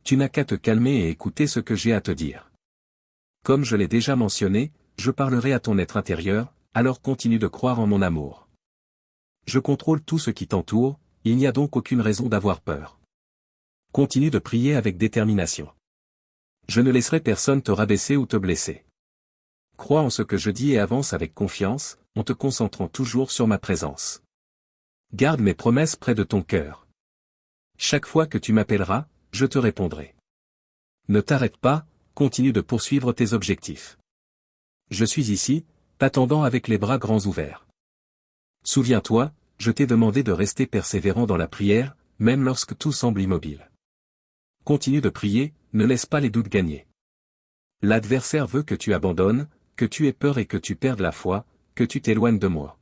Tu n'as qu'à te calmer et écouter ce que j'ai à te dire. Comme je l'ai déjà mentionné, je parlerai à ton être intérieur, alors continue de croire en mon amour. Je contrôle tout ce qui t'entoure, il n'y a donc aucune raison d'avoir peur. Continue de prier avec détermination. Je ne laisserai personne te rabaisser ou te blesser. Crois en ce que je dis et avance avec confiance, en te concentrant toujours sur ma présence. Garde mes promesses près de ton cœur. Chaque fois que tu m'appelleras, je te répondrai. Ne t'arrête pas, continue de poursuivre tes objectifs. Je suis ici, t'attendant avec les bras grands ouverts. Souviens-toi, je t'ai demandé de rester persévérant dans la prière, même lorsque tout semble immobile. Continue de prier, ne laisse pas les doutes gagner. L'adversaire veut que tu abandonnes, que tu aies peur et que tu perdes la foi, que tu t'éloignes de moi.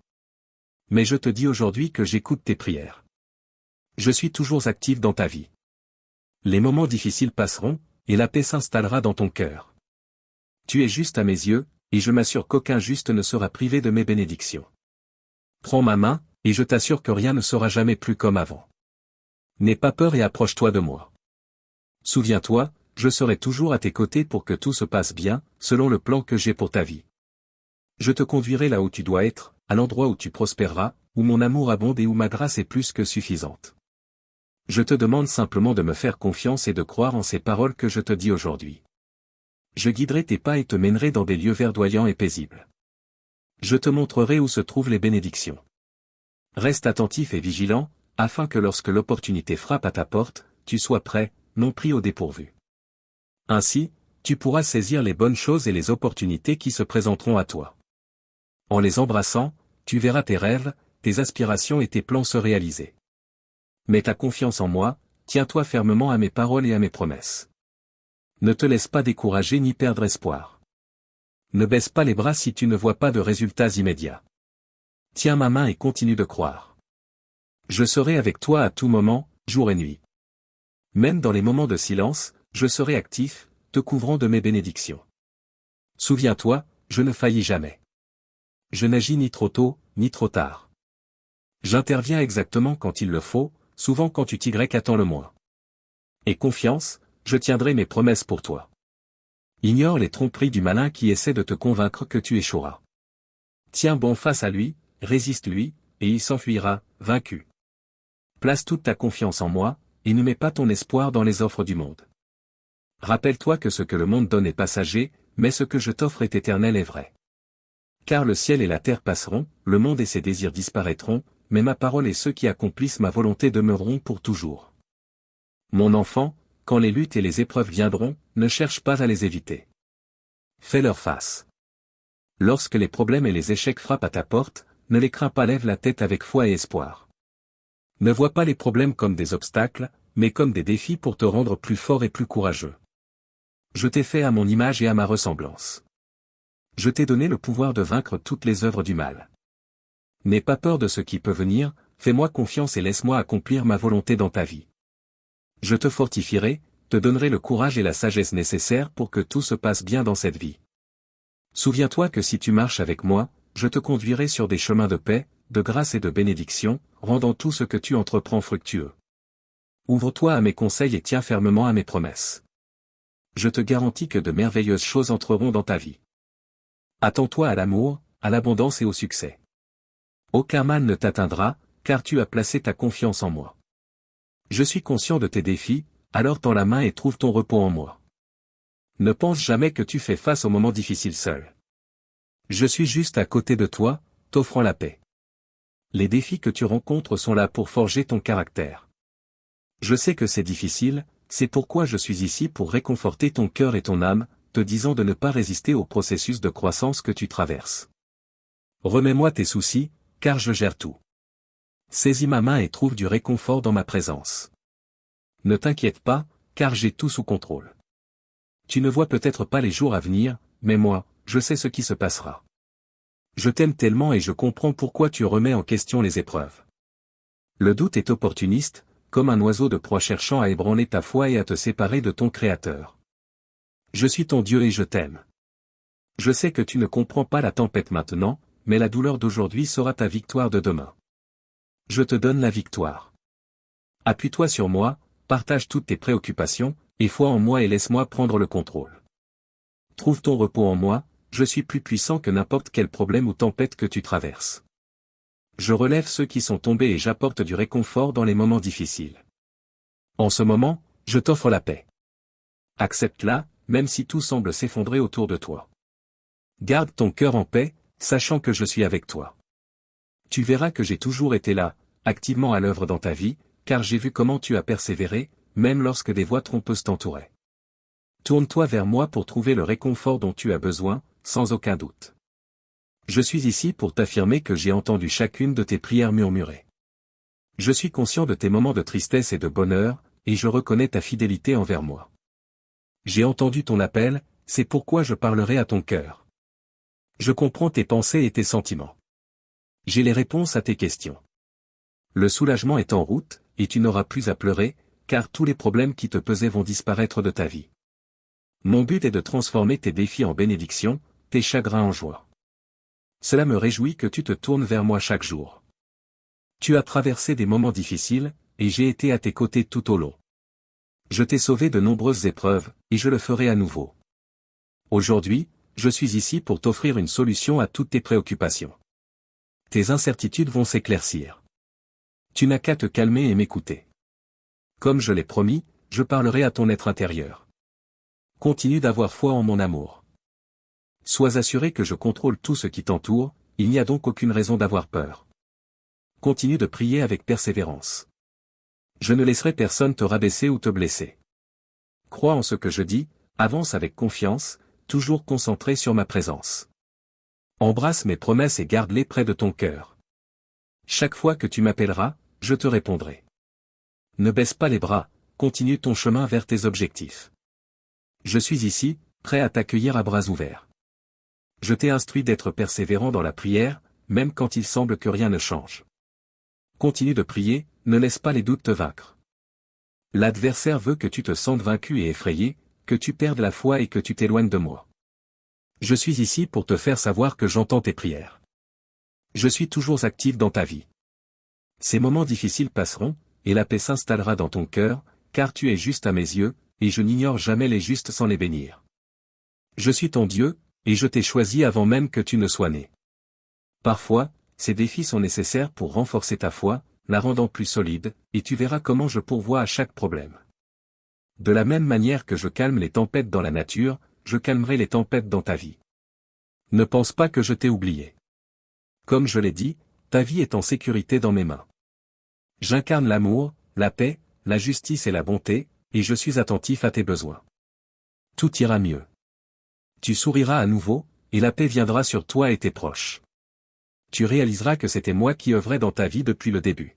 Mais je te dis aujourd'hui que j'écoute tes prières. Je suis toujours actif dans ta vie. Les moments difficiles passeront, et la paix s'installera dans ton cœur. Tu es juste à mes yeux, et je m'assure qu'aucun juste ne sera privé de mes bénédictions. Prends ma main, et je t'assure que rien ne sera jamais plus comme avant. N'aie pas peur et approche-toi de moi. Souviens-toi, je serai toujours à tes côtés pour que tout se passe bien, selon le plan que j'ai pour ta vie. Je te conduirai là où tu dois être, à l'endroit où tu prospéreras, où mon amour abonde et où ma grâce est plus que suffisante. Je te demande simplement de me faire confiance et de croire en ces paroles que je te dis aujourd'hui. Je guiderai tes pas et te mènerai dans des lieux verdoyants et paisibles. Je te montrerai où se trouvent les bénédictions. Reste attentif et vigilant, afin que lorsque l'opportunité frappe à ta porte, tu sois prêt, non pris au dépourvu. Ainsi, tu pourras saisir les bonnes choses et les opportunités qui se présenteront à toi. En les embrassant, tu verras tes rêves, tes aspirations et tes plans se réaliser. Mets ta confiance en moi, tiens-toi fermement à mes paroles et à mes promesses. Ne te laisse pas décourager ni perdre espoir. Ne baisse pas les bras si tu ne vois pas de résultats immédiats. Tiens ma main et continue de croire. Je serai avec toi à tout moment, jour et nuit. Même dans les moments de silence, je serai actif, te couvrant de mes bénédictions. Souviens-toi, je ne faillis jamais. Je n'agis ni trop tôt, ni trop tard. J'interviens exactement quand il le faut, souvent quand tu t'y attends le moins. Et confiance, je tiendrai mes promesses pour toi. Ignore les tromperies du malin qui essaie de te convaincre que tu échoueras. Tiens bon face à lui, résiste-lui, et il s'enfuira, vaincu. Place toute ta confiance en moi, et ne mets pas ton espoir dans les offres du monde. Rappelle-toi que ce que le monde donne est passager, mais ce que je t'offre est éternel et vrai. Car le ciel et la terre passeront, le monde et ses désirs disparaîtront, mais ma parole et ceux qui accomplissent ma volonté demeureront pour toujours. Mon enfant, quand les luttes et les épreuves viendront, ne cherche pas à les éviter. Fais-leur face. Lorsque les problèmes et les échecs frappent à ta porte, ne les crains pas, lève la tête avec foi et espoir. Ne vois pas les problèmes comme des obstacles, mais comme des défis pour te rendre plus fort et plus courageux. Je t'ai fait à mon image et à ma ressemblance. Je t'ai donné le pouvoir de vaincre toutes les œuvres du mal. N'aie pas peur de ce qui peut venir, fais-moi confiance et laisse-moi accomplir ma volonté dans ta vie. Je te fortifierai, te donnerai le courage et la sagesse nécessaires pour que tout se passe bien dans cette vie. Souviens-toi que si tu marches avec moi, je te conduirai sur des chemins de paix, de grâce et de bénédiction, rendant tout ce que tu entreprends fructueux. Ouvre-toi à mes conseils et tiens fermement à mes promesses. Je te garantis que de merveilleuses choses entreront dans ta vie. Attends-toi à l'amour, à l'abondance et au succès. Aucun mal ne t'atteindra, car tu as placé ta confiance en moi. Je suis conscient de tes défis, alors tends la main et trouve ton repos en moi. Ne pense jamais que tu fais face aux moments difficiles seul. Je suis juste à côté de toi, t'offrant la paix. Les défis que tu rencontres sont là pour forger ton caractère. Je sais que c'est difficile, c'est pourquoi je suis ici pour réconforter ton cœur et ton âme, te disant de ne pas résister au processus de croissance que tu traverses. Remets-moi tes soucis, car je gère tout. Saisis ma main et trouve du réconfort dans ma présence. Ne t'inquiète pas, car j'ai tout sous contrôle. Tu ne vois peut-être pas les jours à venir, mais moi, je sais ce qui se passera. Je t'aime tellement et je comprends pourquoi tu remets en question les épreuves. Le doute est opportuniste, comme un oiseau de proie cherchant à ébranler ta foi et à te séparer de ton Créateur. Je suis ton Dieu et je t'aime. Je sais que tu ne comprends pas la tempête maintenant, mais la douleur d'aujourd'hui sera ta victoire de demain. Je te donne la victoire. Appuie-toi sur moi, partage toutes tes préoccupations, et foi en moi et laisse-moi prendre le contrôle. Trouve ton repos en moi, je suis plus puissant que n'importe quel problème ou tempête que tu traverses. Je relève ceux qui sont tombés et j'apporte du réconfort dans les moments difficiles. En ce moment, je t'offre la paix. Accepte-la, même si tout semble s'effondrer autour de toi. Garde ton cœur en paix, sachant que je suis avec toi. Tu verras que j'ai toujours été là, activement à l'œuvre dans ta vie, car j'ai vu comment tu as persévéré, même lorsque des voix trompeuses t'entouraient. Tourne-toi vers moi pour trouver le réconfort dont tu as besoin, sans aucun doute. Je suis ici pour t'affirmer que j'ai entendu chacune de tes prières murmurées. Je suis conscient de tes moments de tristesse et de bonheur, et je reconnais ta fidélité envers moi. J'ai entendu ton appel, c'est pourquoi je parlerai à ton cœur. Je comprends tes pensées et tes sentiments. J'ai les réponses à tes questions. Le soulagement est en route, et tu n'auras plus à pleurer, car tous les problèmes qui te pesaient vont disparaître de ta vie. Mon but est de transformer tes défis en bénédictions, tes chagrins en joie. Cela me réjouit que tu te tournes vers moi chaque jour. Tu as traversé des moments difficiles, et j'ai été à tes côtés tout au long. Je t'ai sauvé de nombreuses épreuves, et je le ferai à nouveau. Aujourd'hui, je suis ici pour t'offrir une solution à toutes tes préoccupations. Tes incertitudes vont s'éclaircir. Tu n'as qu'à te calmer et m'écouter. Comme je l'ai promis, je parlerai à ton être intérieur. Continue d'avoir foi en mon amour. Sois assuré que je contrôle tout ce qui t'entoure, il n'y a donc aucune raison d'avoir peur. Continue de prier avec persévérance. Je ne laisserai personne te rabaisser ou te blesser. Crois en ce que je dis, avance avec confiance, toujours concentré sur ma présence. Embrasse mes promesses et garde-les près de ton cœur. Chaque fois que tu m'appelleras, je te répondrai. Ne baisse pas les bras, continue ton chemin vers tes objectifs. Je suis ici, prêt à t'accueillir à bras ouverts. Je t'ai instruit d'être persévérant dans la prière, même quand il semble que rien ne change. Continue de prier, ne laisse pas les doutes te vaincre. L'adversaire veut que tu te sentes vaincu et effrayé, que tu perdes la foi et que tu t'éloignes de moi. Je suis ici pour te faire savoir que j'entends tes prières. Je suis toujours actif dans ta vie. Ces moments difficiles passeront, et la paix s'installera dans ton cœur, car tu es juste à mes yeux, et je n'ignore jamais les justes sans les bénir. Je suis ton Dieu, et je t'ai choisi avant même que tu ne sois né. Parfois, ces défis sont nécessaires pour renforcer ta foi, la rendant plus solide, et tu verras comment je pourvois à chaque problème. De la même manière que je calme les tempêtes dans la nature, je calmerai les tempêtes dans ta vie. Ne pense pas que je t'ai oublié. Comme je l'ai dit, ta vie est en sécurité dans mes mains. J'incarne l'amour, la paix, la justice et la bonté, et je suis attentif à tes besoins. Tout ira mieux. Tu souriras à nouveau, et la paix viendra sur toi et tes proches. Tu réaliseras que c'était moi qui œuvrais dans ta vie depuis le début.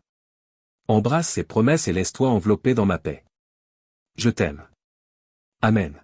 Embrasse ces promesses et laisse-toi envelopper dans ma paix. Je t'aime. Amen.